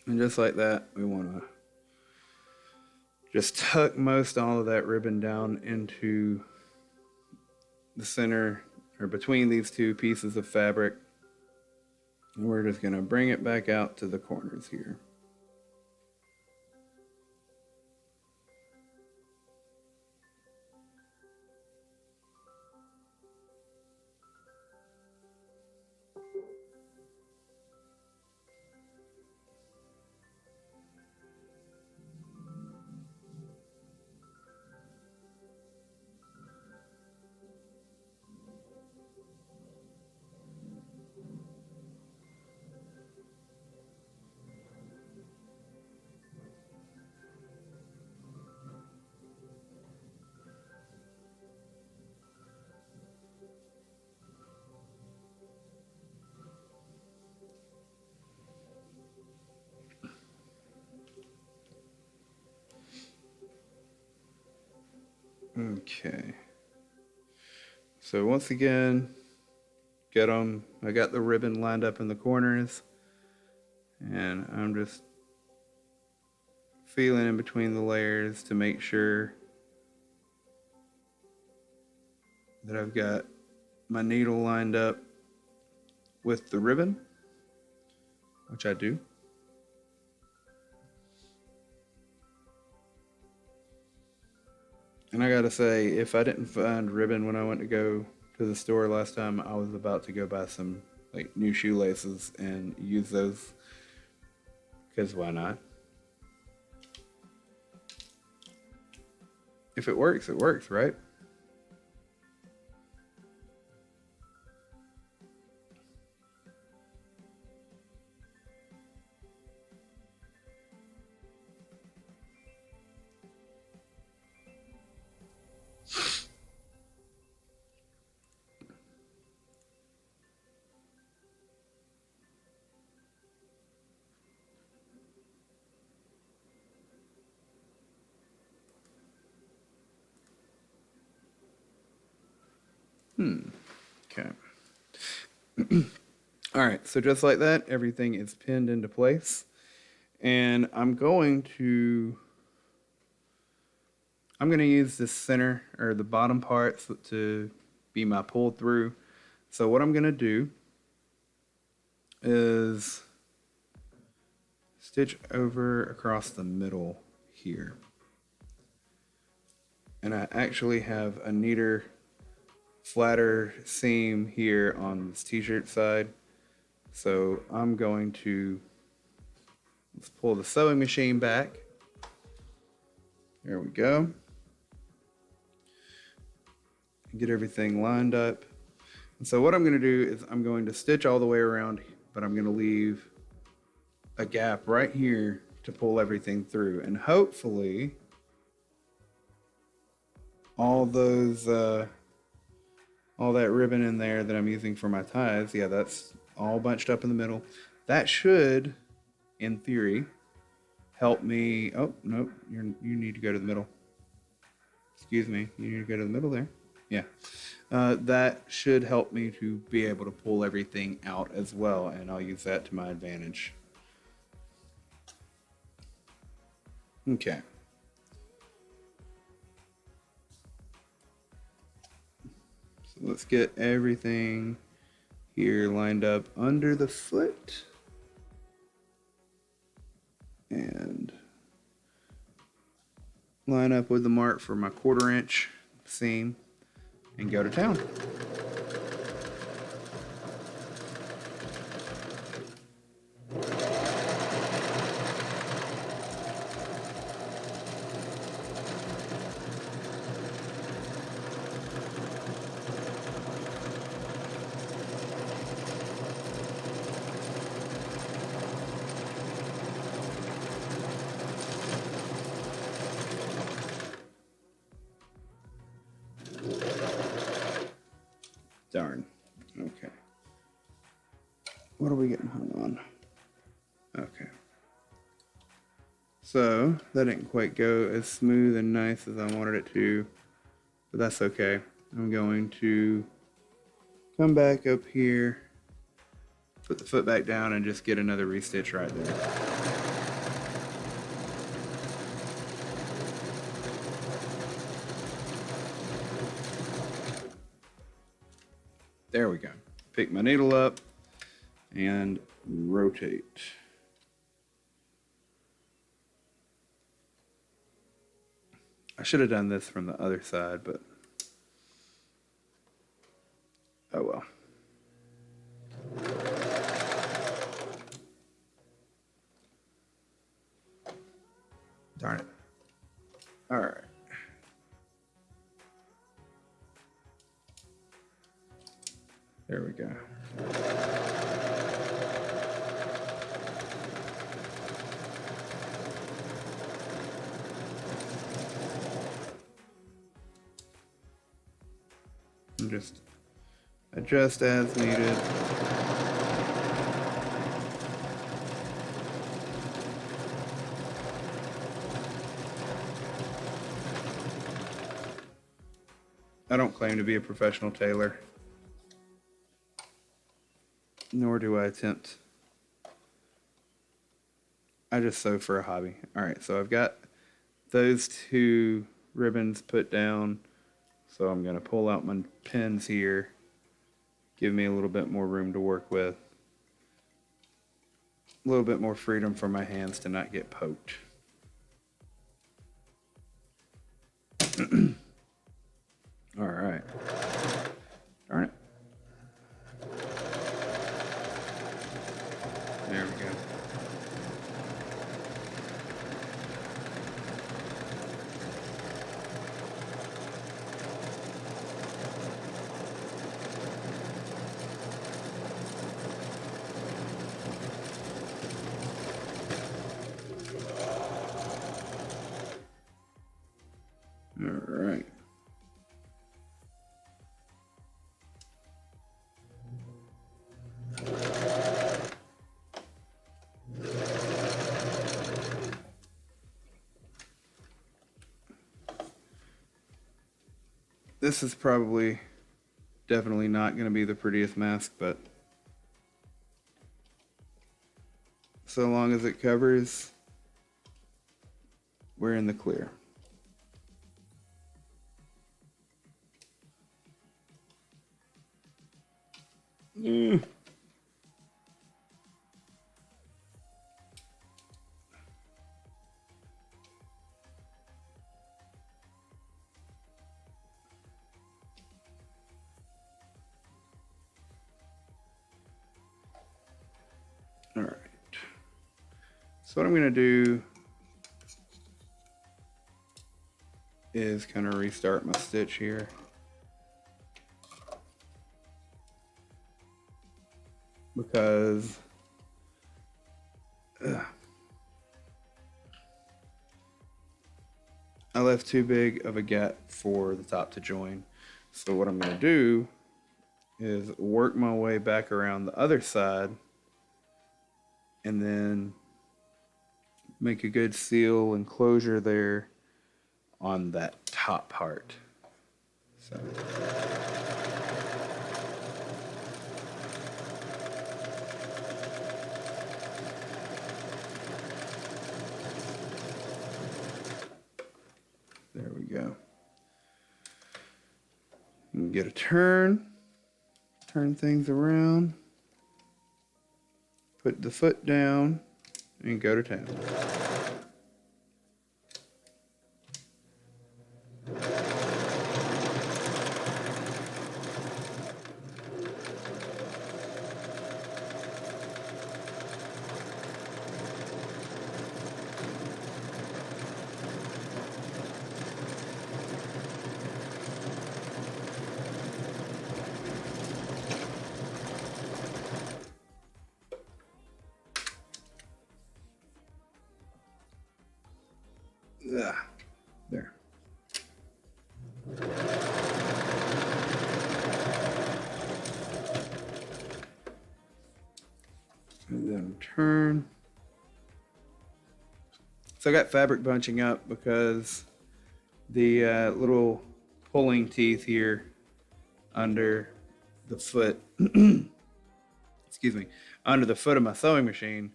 and just like that, we want to just tuck most all of that ribbon down into the center or between these two pieces of fabric. And we're just going to bring it back out to the corners here. Okay. So once again, get them. I got the ribbon lined up in the corners, and I'm just feeling in between the layers to make sure that I've got my needle lined up with the ribbon, which I do. And I gotta say, if I didn't find ribbon when I went to go to the store last time, I was about to go buy some like new shoelaces and use those, because why not? If it works, right? Okay. All right, so just like that, everything is pinned into place. And I'm going to use this center or the bottom part to be my pull through. So what I'm going to do is stitch over across the middle here. And I actually have a neater, flatter seam here on this t-shirt side. So I'm going to, let's pull the sewing machine back. There we go. Get everything lined up. And so what I'm going to do is I'm going to stitch all the way around, but I'm going to leave a gap right here to pull everything through. And hopefully all that ribbon in there that I'm using for my ties, yeah, that's all bunched up in the middle. That should, in theory, help me. Oh, nope, you need to go to the middle. Excuse me, you need to go to the middle there. Yeah. That should help me to be able to pull everything out as well, and I'll use that to my advantage. Okay. So let's get everything here lined up under the foot. And line up with the mark for my 1/4 inch seam and go to town. Darn. Okay. What are we getting hung on? Okay. So that didn't quite go as smooth and nice as I wanted it to, but that's okay. I'm going to come back up here, put the foot back down, and just get another restitch right there. There we go. Pick my needle up and rotate. I should have done this from the other side, but oh well. Darn it. All right. There we go. And just adjust as needed. I don't claim to be a professional tailor, nor do I attempt. I just sew for a hobby. All right, so I've got those two ribbons put down. So I'm going to pull out my pins here, give me a little bit more room to work with, a little bit more freedom for my hands to not get poked. All right. Darn it. There we go. All right. This is definitely not going to be the prettiest mask, but so long as it covers, we're in the clear. All right. So what I'm going to do is kind of restart my stitch here. Because I left too big of a gap for the top to join. So what I'm going to do is work my way back around the other side and then make a good seal and closure there on that top part. So there we go. You can get a turn things around, put the foot down, and go to town. There. and turn. So I got fabric bunching up because the little pulling teeth here under the foot, excuse me, under the foot of my sewing machine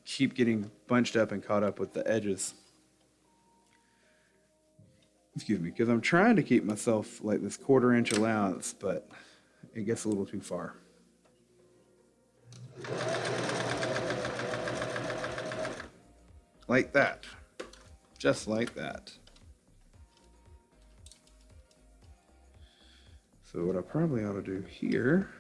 keep getting bunched up and caught up with the edges. Excuse me, because I'm trying to keep myself like this 1/4 inch allowance, but it gets a little too far. Like that. Just like that. So what I probably ought to do here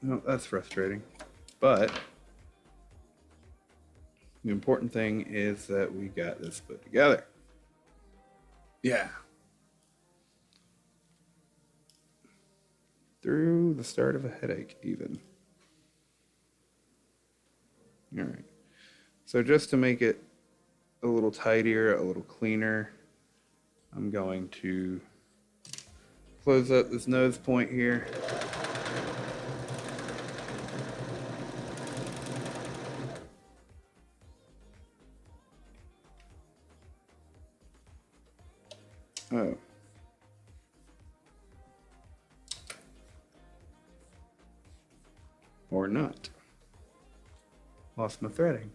no, that's frustrating. But the important thing is that we got this put together. Yeah. Through the start of a headache, even. All right. So just to make it a little tidier, a little cleaner, I'm going to close up this nose point here. Oh. Or not. Lost my threading.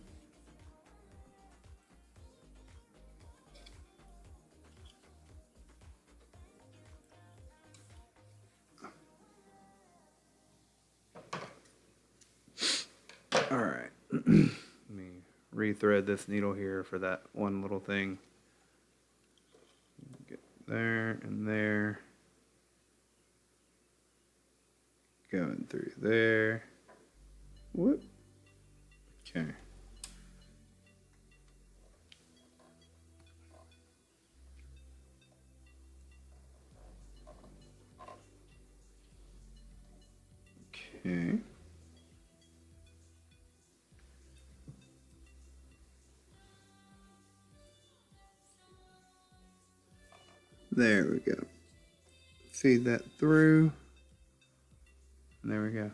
All right. Let me rethread this needle here for that one little thing. Get there and there. Going through there. Whoop. Okay. Okay. There we go. Feed that through. And there we go.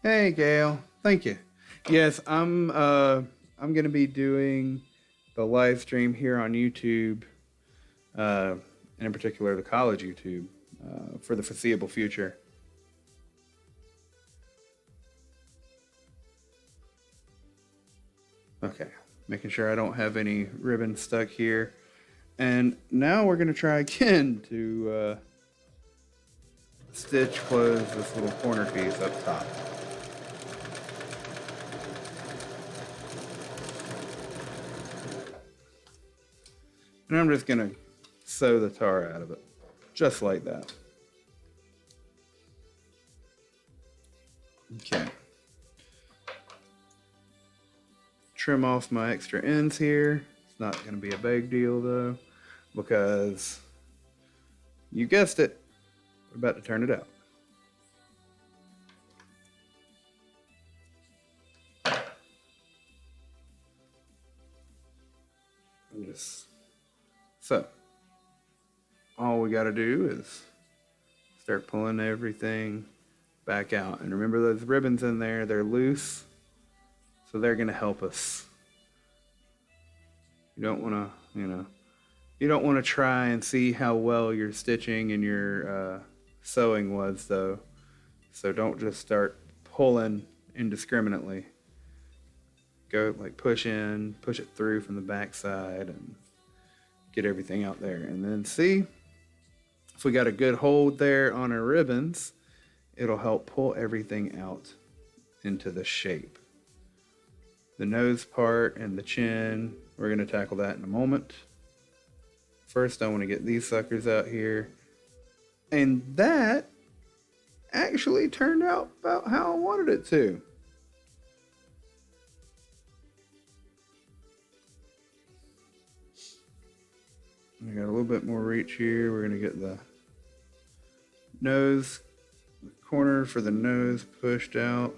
Hey, Gail. Thank you. Yes, I'm going to be doing the live stream here on YouTube, and in particular the college YouTube, for the foreseeable future. Okay, making sure I don't have any ribbon stuck here. And now we're going to try again to stitch close this little corner piece up top. And I'm just going to sew the tar out of it, just like that. Okay. Trim off my extra ends here. It's not going to be a big deal though, because you guessed it, we're about to turn it out. And just so, all we got to do is start pulling everything back out. And remember those ribbons in there, they're loose, so they're going to help us. You don't want to, you don't want to try and see how well your stitching and your sewing was though. So don't just start pulling indiscriminately. Go like push it through from the back side and get everything out there. And then see if we got a good hold there on our ribbons, it'll help pull everything out into the shape. The nose part and the chin, we're going to tackle that in a moment. First, I want to get these suckers out here. And that actually turned out about how I wanted it to. I got a little bit more reach here. We're going to get the nose, the corner for the nose pushed out.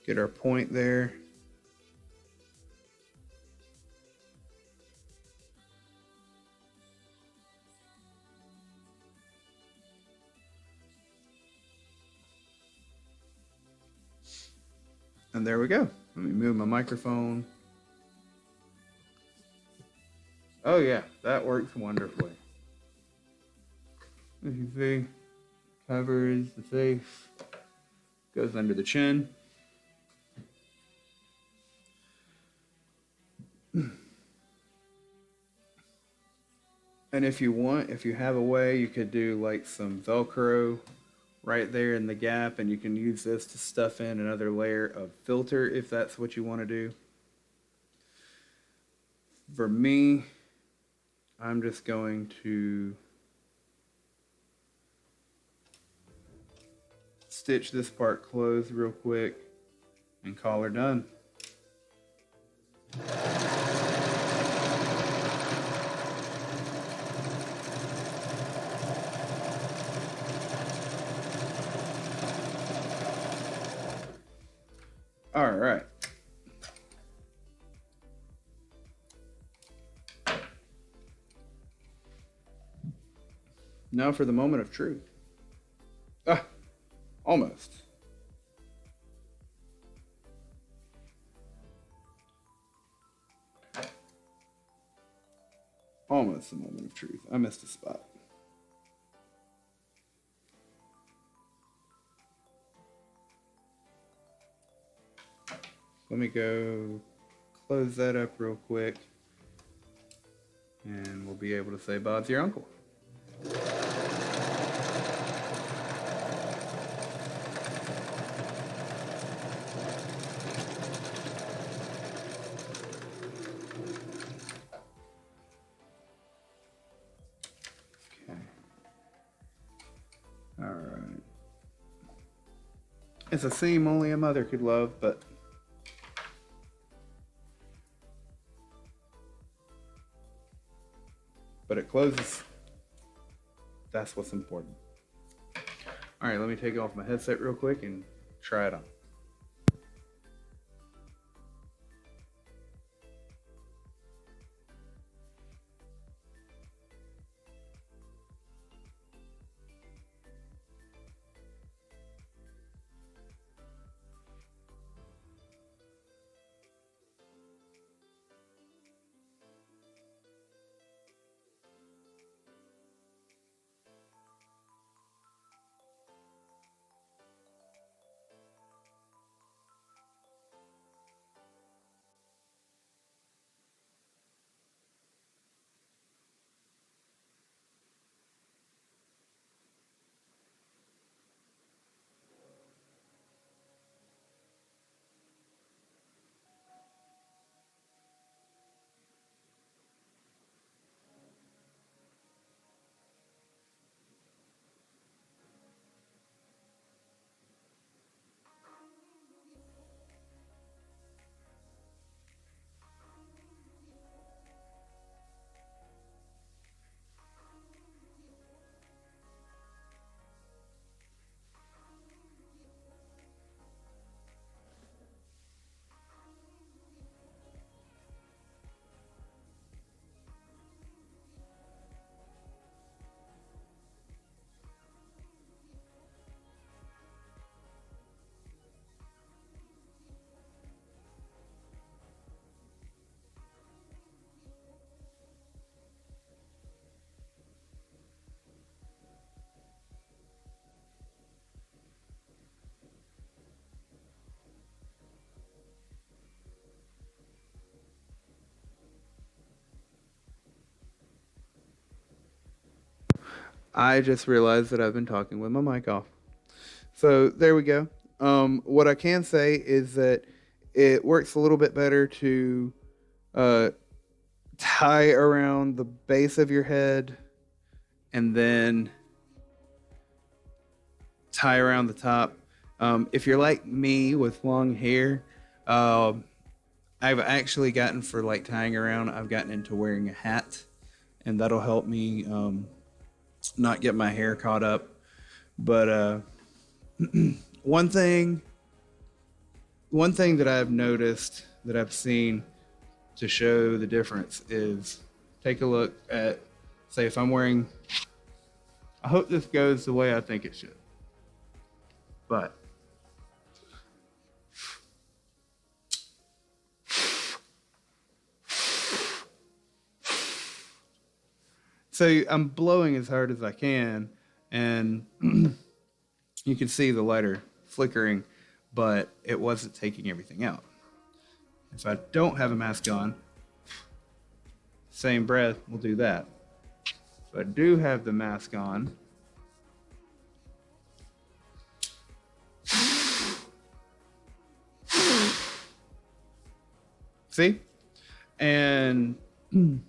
Get our point there. And there we go. Let me move my microphone. Oh yeah, that works wonderfully. As you see, covers the face, goes under the chin. And if you want, if you have a way, you could do like some Velcro right there in the gap, and you can use this to stuff in another layer of filter if that's what you want to do. For me, I'm just going to stitch this part closed real quick and call her done. All right. Now for the moment of truth. Almost. Almost the moment of truth. I missed a spot. Let me go close that up real quick, and we'll be able to say Bob's your uncle. Okay. All right. It's a seam only a mother could love, but it closes. That's what's important. All right, let me take off my headset real quick and try it on. I just realized that I've been talking with my mic off. So there we go. What I can say is that it works a little bit better to tie around the base of your head and then tie around the top. If you're like me with long hair, I've actually gotten for like tying around, I've gotten into wearing a hat and that'll help me not get my hair caught up. But one thing, one thing that I've noticed that I've seen to show the difference is take a look at, say, if I'm wearing. I hope this goes the way I think it should, but so I'm blowing as hard as I can, and you can see the lighter flickering, but it wasn't taking everything out. If I don't have a mask on, same breath, we'll do that. If I do have the mask on, see? And in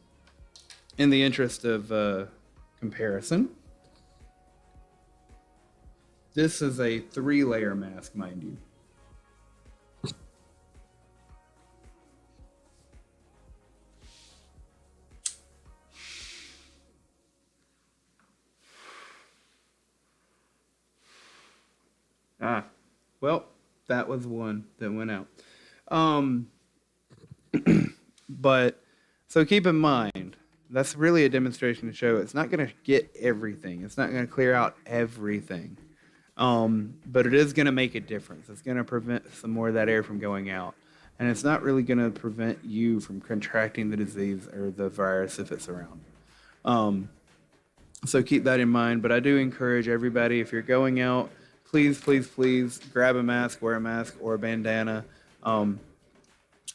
the interest of comparison, this is a 3-layer mask, mind you. Well, that was one that went out. But so keep in mind, that's really a demonstration to show it's not going to get everything. It's not going to clear out everything. But it is going to make a difference. It's going to prevent some more of that air from going out. And it's not really going to prevent you from contracting the disease or the virus if it's around. So keep that in mind. But I do encourage everybody, if you're going out, please, please, please grab a mask, wear a mask or a bandana.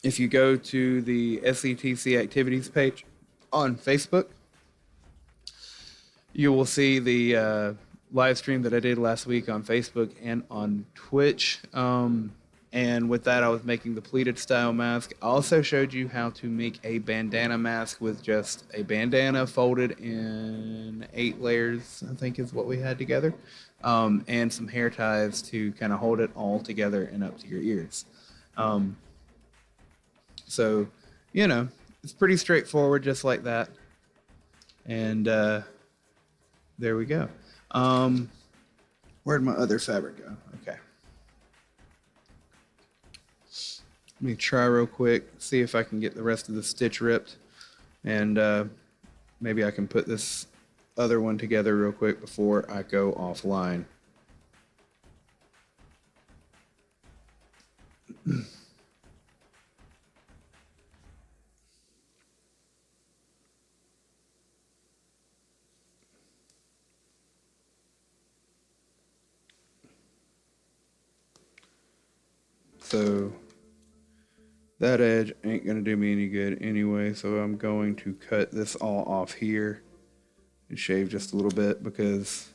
If you go to the SCTC activities page on Facebook, you will see the live stream that I did last week on Facebook and on Twitch. And with that, I was making the pleated style mask. I also showed you how to make a bandana mask with just a bandana folded in 8 layers, I think is what we had together, and some hair ties to kind of hold it all together and up to your ears. So, you know, it's pretty straightforward, just like that. And there we go. Where'd my other fabric go? Okay. Let me try real quick, see if I can get the rest of the stitch ripped. And maybe I can put this other one together real quick before I go offline. So that edge ain't gonna do me any good anyway, so I'm going to cut this all off here and shave just a little bit because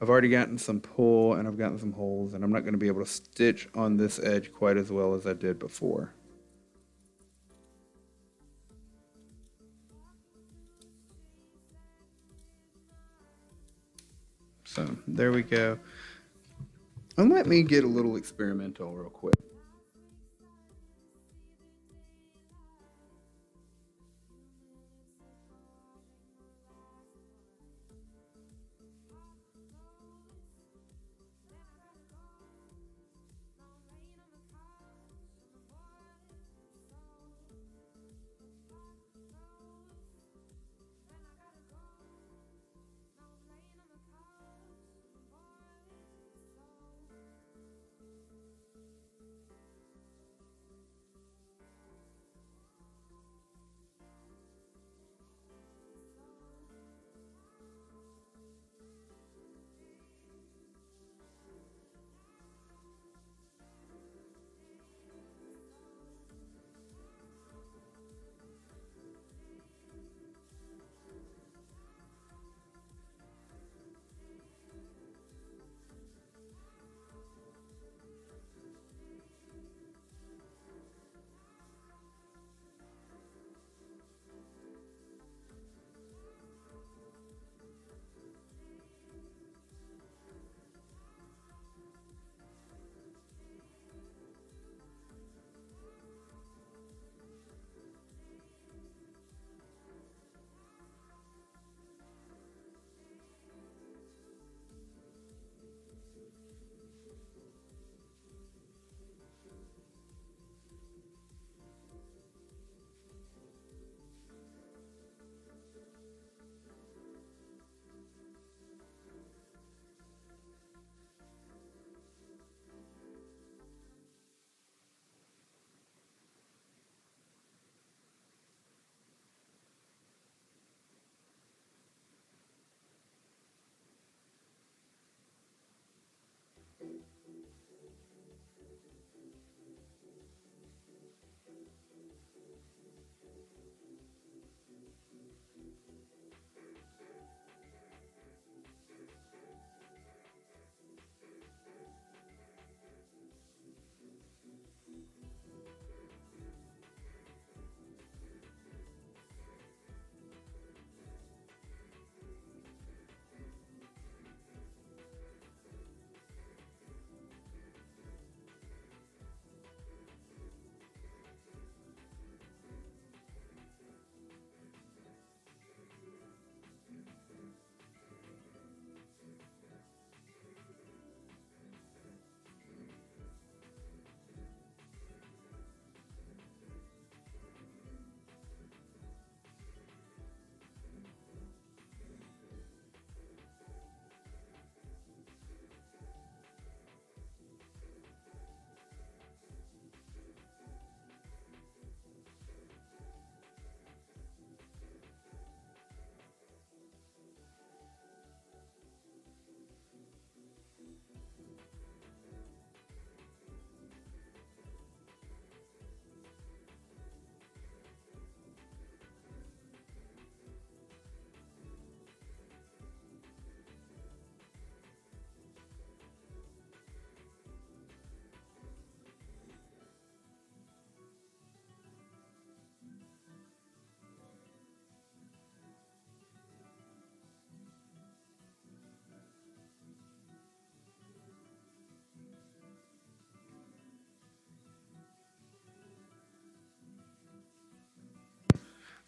I've already gotten some pull and I've gotten some holes, and I'm not gonna be able to stitch on this edge quite as well as I did before. So there we go. And let me get a little experimental real quick.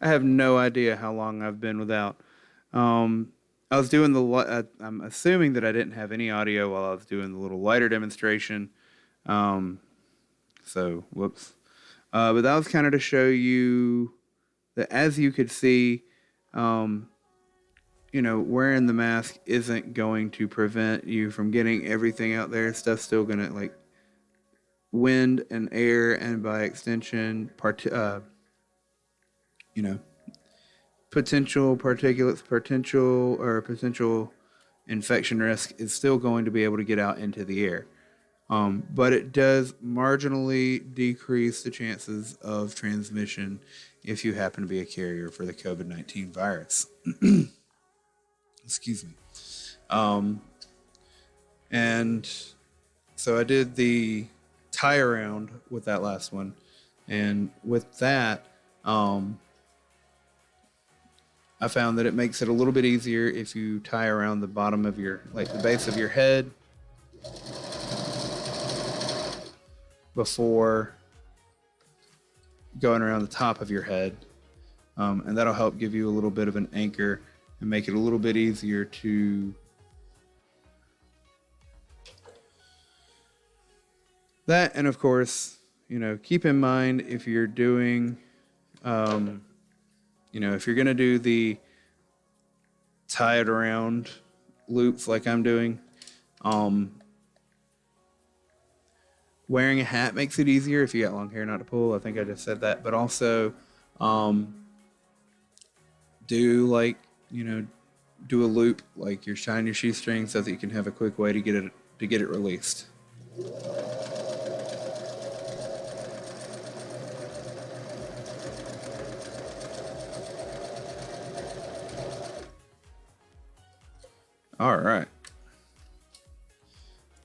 I have no idea how long I've been without. Um, I was doing I'm assuming that I didn't have any audio while I was doing the little lighter demonstration. Um, so whoops. But that was kind of to show you that, as you could see, um, wearing the mask isn't going to prevent you from getting everything out there. Stuff's still gonna, like, wind and air, and by extension, you know, potential particulates, potential infection risk is still going to be able to get out into the air. But it does marginally decrease the chances of transmission if you happen to be a carrier for the COVID-19 virus. Excuse me. Um, and so I did the tie around with that last one. And with that, I found that it makes it a little bit easier if you tie around the bottom of like the base of your head before going around the top of your head. And that'll help give you a little bit of an anchor and make it a little bit easier to that. And of course, keep in mind, if you're doing, if you're going to do the tie it around loops like I'm doing, wearing a hat makes it easier if you got long hair not to pull. I think I just said that. But also, do like, do a loop, like you're tying your shoestring, so that you can have a quick way to get it released. All right.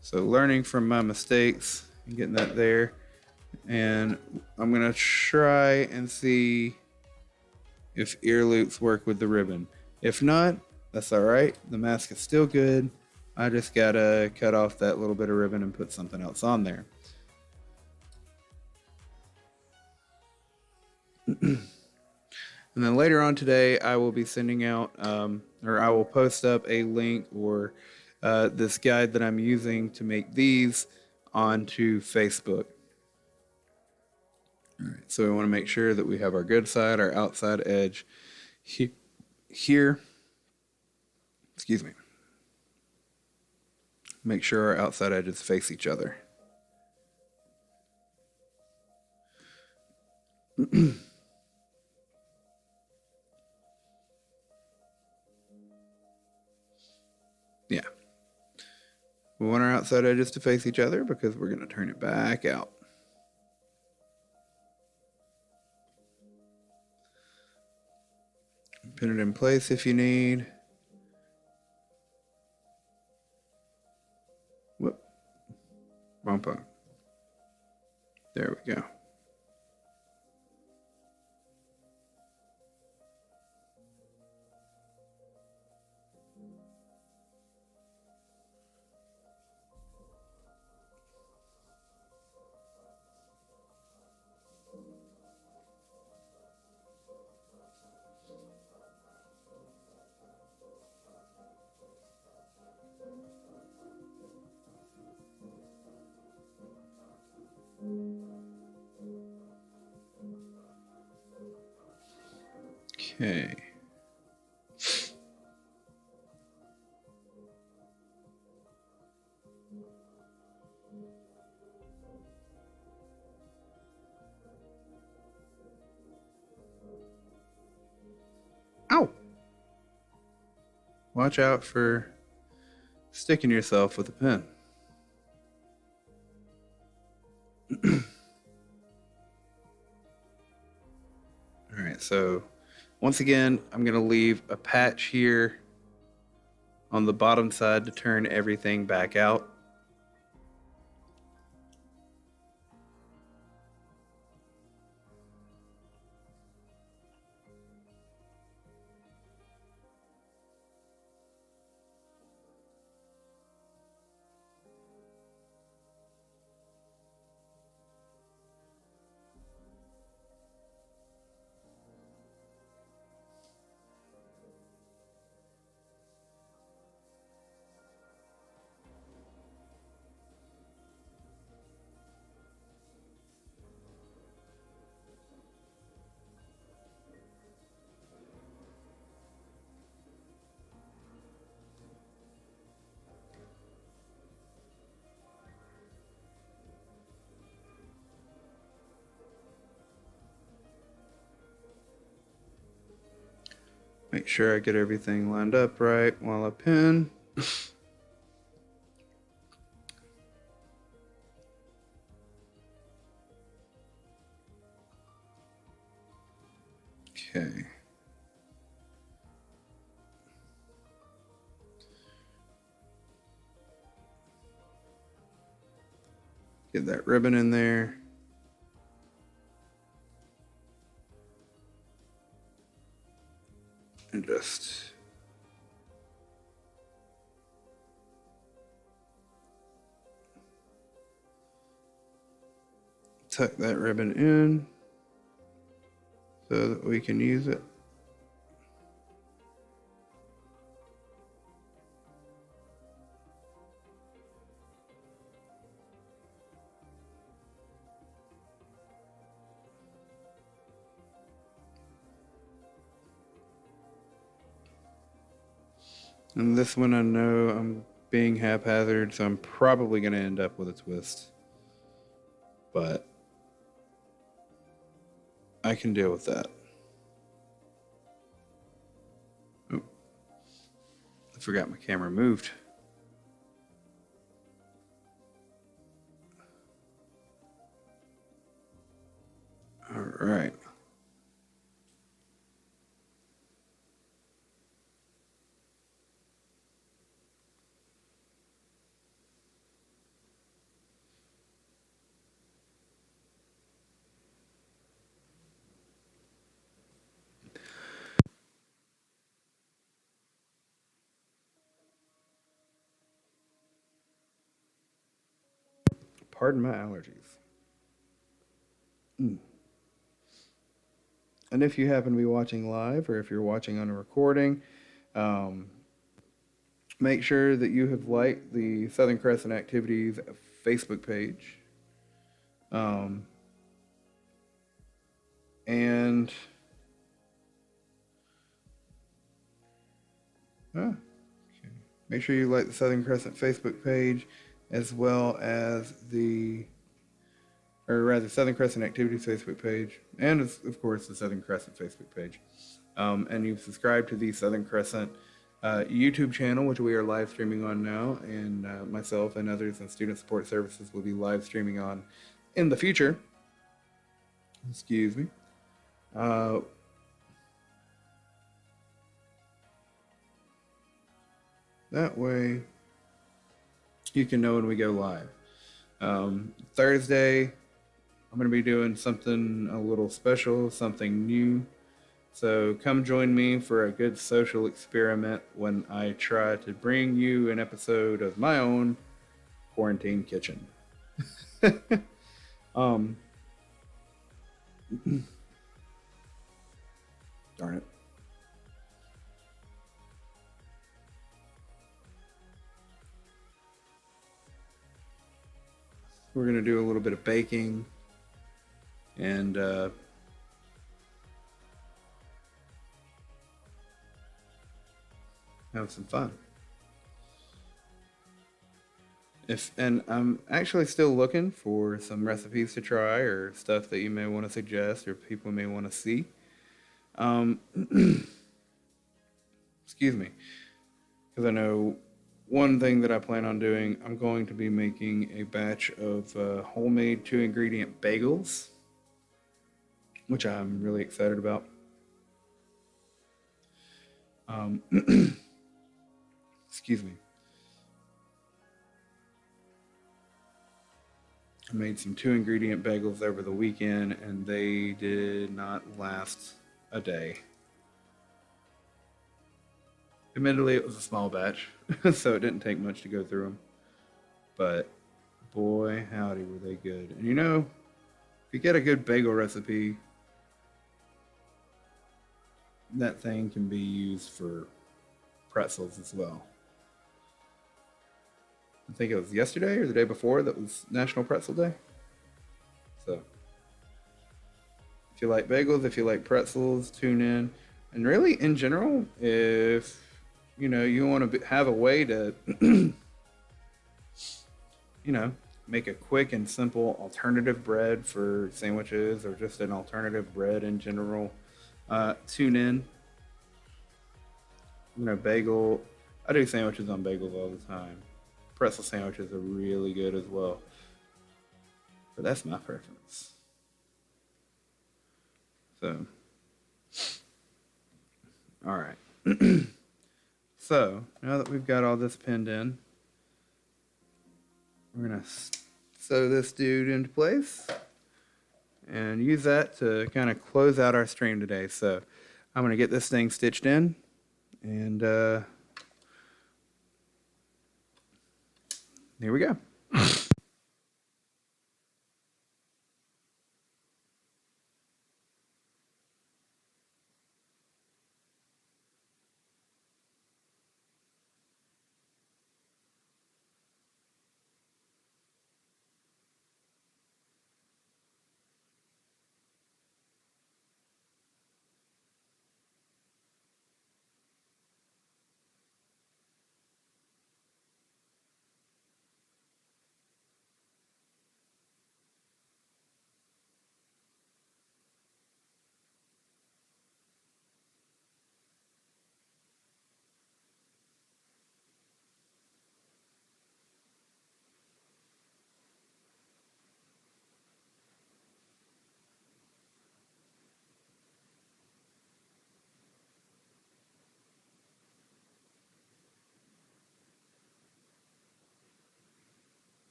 So learning from my mistakes and getting that there. And I'm going to try and see if ear loops work with the ribbon. If not, that's all right. The mask is still good. I just got to cut off that little bit of ribbon and put something else on there. And then later on today, I will be sending out, or I will post up a link, or this guide that I'm using to make these, onto Facebook. All right, so we want to make sure that we have our good side, our outside edge here. Excuse me. Make sure our outside edges face each other. Yeah. We want our outside edges to face each other because we're going to turn it back out. Pin it in place if you need. Whoop. Wrong button. There we go. Okay. Ow! Watch out for sticking yourself with a pen. All right, so once again, I'm going to leave a patch here on the bottom side to turn everything back out. Make sure I get everything lined up right while I pin. Okay. Get that ribbon in there. And just tuck that ribbon in so that we can use it. And this one I know I'm being haphazard, so I'm probably going to end up with a twist. But I can deal with that. Oh, I forgot my camera moved. All right. Pardon my allergies. And if you happen to be watching live or if you're watching on a recording, um, make sure that you have liked the Southern Crescent Activities Facebook page. And okay. Make sure you like the Southern Crescent Facebook page as well as Southern Crescent Activities Facebook page, and of course the Southern Crescent Facebook page. And you've subscribed to the Southern Crescent YouTube channel, which we are live streaming on now, and myself and others in student support services will be live streaming on in the future. Excuse me. That way you can know when we go live. Thursday, I'm going to be doing something a little special, something new. So come join me for a good social experiment when I try to bring you an episode of my own quarantine kitchen. Darn it. We're going to do a little bit of baking and have some fun. And I'm actually still looking for some recipes to try or stuff that you may want to suggest or people may want to see. Excuse me, because I know one thing that I plan on doing, I'm going to be making a batch of homemade 2-ingredient bagels, which I'm really excited about. Excuse me. I made some 2-ingredient bagels over the weekend, and they did not last a day. Admittedly, it was a small batch, so it didn't take much to go through them. But boy, howdy, were they good. And if you get a good bagel recipe, that thing can be used for pretzels as well. I think it was yesterday or the day before that was National Pretzel Day. So, if you like bagels, if you like pretzels, tune in. And really, in general, if you want to have a way to, make a quick and simple alternative bread for sandwiches or just an alternative bread in general, tune in. Bagel. I do sandwiches on bagels all the time. Pretzel sandwiches are really good as well. But that's my preference. So, all right. So, now that we've got all this pinned in, we're going to sew this dude into place and use that to kind of close out our stream today. So, I'm going to get this thing stitched in and here we go.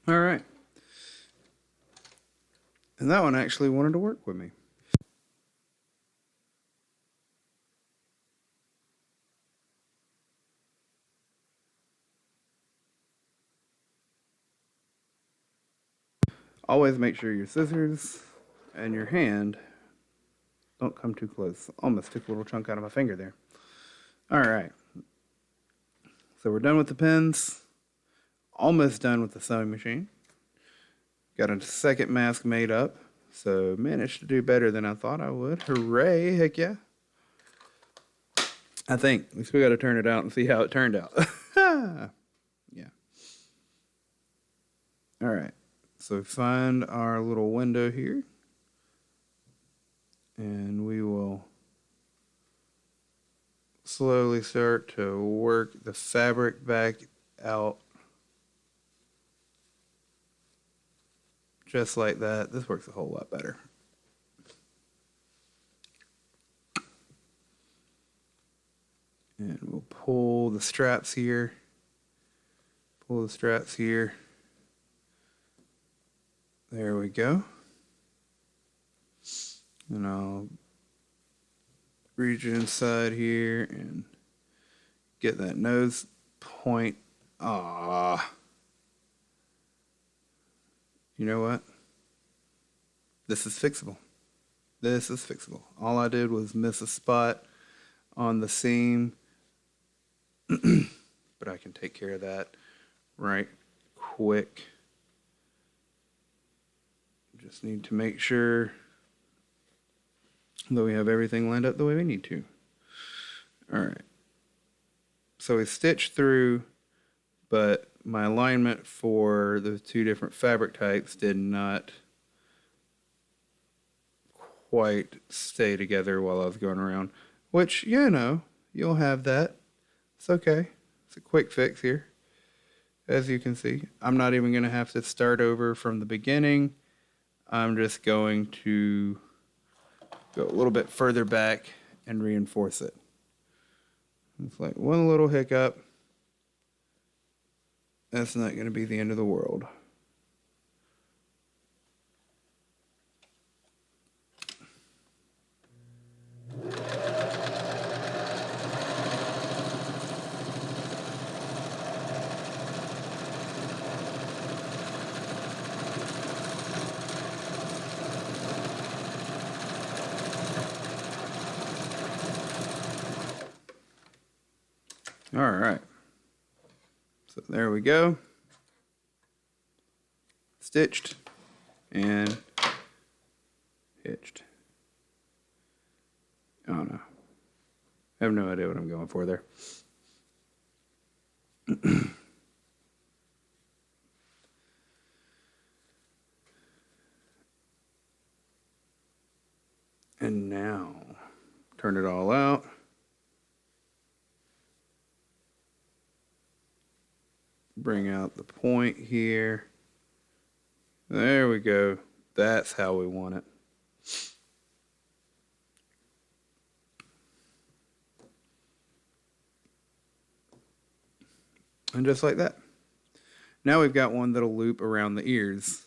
All right. And that one actually wanted to work with me. Always make sure your scissors and your hand Don't come too close. Almost took a little chunk out of my finger there. All right. So we're done with the pins. Almost done with the sewing machine. Got a second mask made up. So managed to do better than I thought I would. Hooray, heck yeah. I think. We still got to turn it out and see how it turned out. Yeah. All right. So find our little window here. And we will slowly start to work the fabric back out. Just like that. This works a whole lot better. And we'll pull the straps here. Pull the straps here. There we go. And I'll reach inside here and get that nose point. Ah. You know what? This is fixable. This is fixable. All I did was miss a spot on the seam, but I can take care of that right quick. Just need to make sure that we have everything lined up the way we need to. All right. So we stitched through, but my alignment for the two different fabric types did not quite stay together while I was going around, which, you know, you'll have that. It's okay. It's a quick fix here. As you can see, I'm not even going to have to start over from the beginning. I'm just going to go a little bit further back and reinforce it. It's like one little hiccup. That's not going to be the end of the world. All right. So there we go. Stitched and hitched. Oh no. I have no idea what I'm going for there. And now, turn it all out. Bring out the point here. There we go. That's how we want it. And just like that. Now we've got one that'll loop around the ears.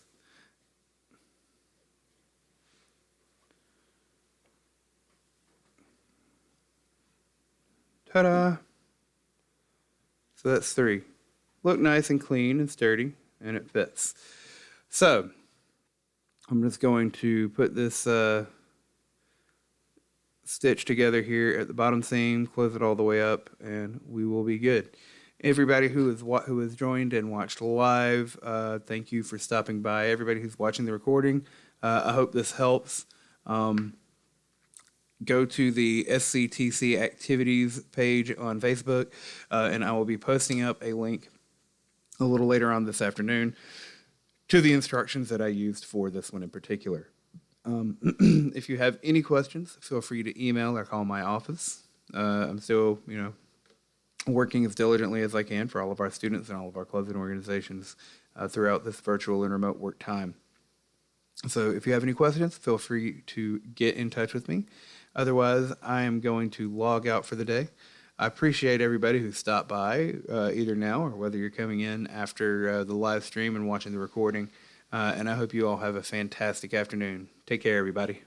Ta-da! So that's 3. Look nice and clean and sturdy, and it fits. So, I'm just going to put this stitch together here at the bottom seam, close it all the way up, and we will be good. Everybody who has joined and watched live, thank you for stopping by. Everybody who's watching the recording, I hope this helps. Go to the SCTC Activities page on Facebook, and I will be posting up a link a little later on this afternoon to the instructions that I used for this one in particular. If you have any questions, feel free to email or call my office. I'm still, working as diligently as I can for all of our students and all of our clubs and organizations throughout this virtual and remote work time. So if you have any questions, feel free to get in touch with me. Otherwise, I am going to log out for the day. I appreciate everybody who stopped by, either now or whether you're coming in after the live stream and watching the recording. And I hope you all have a fantastic afternoon. Take care, everybody.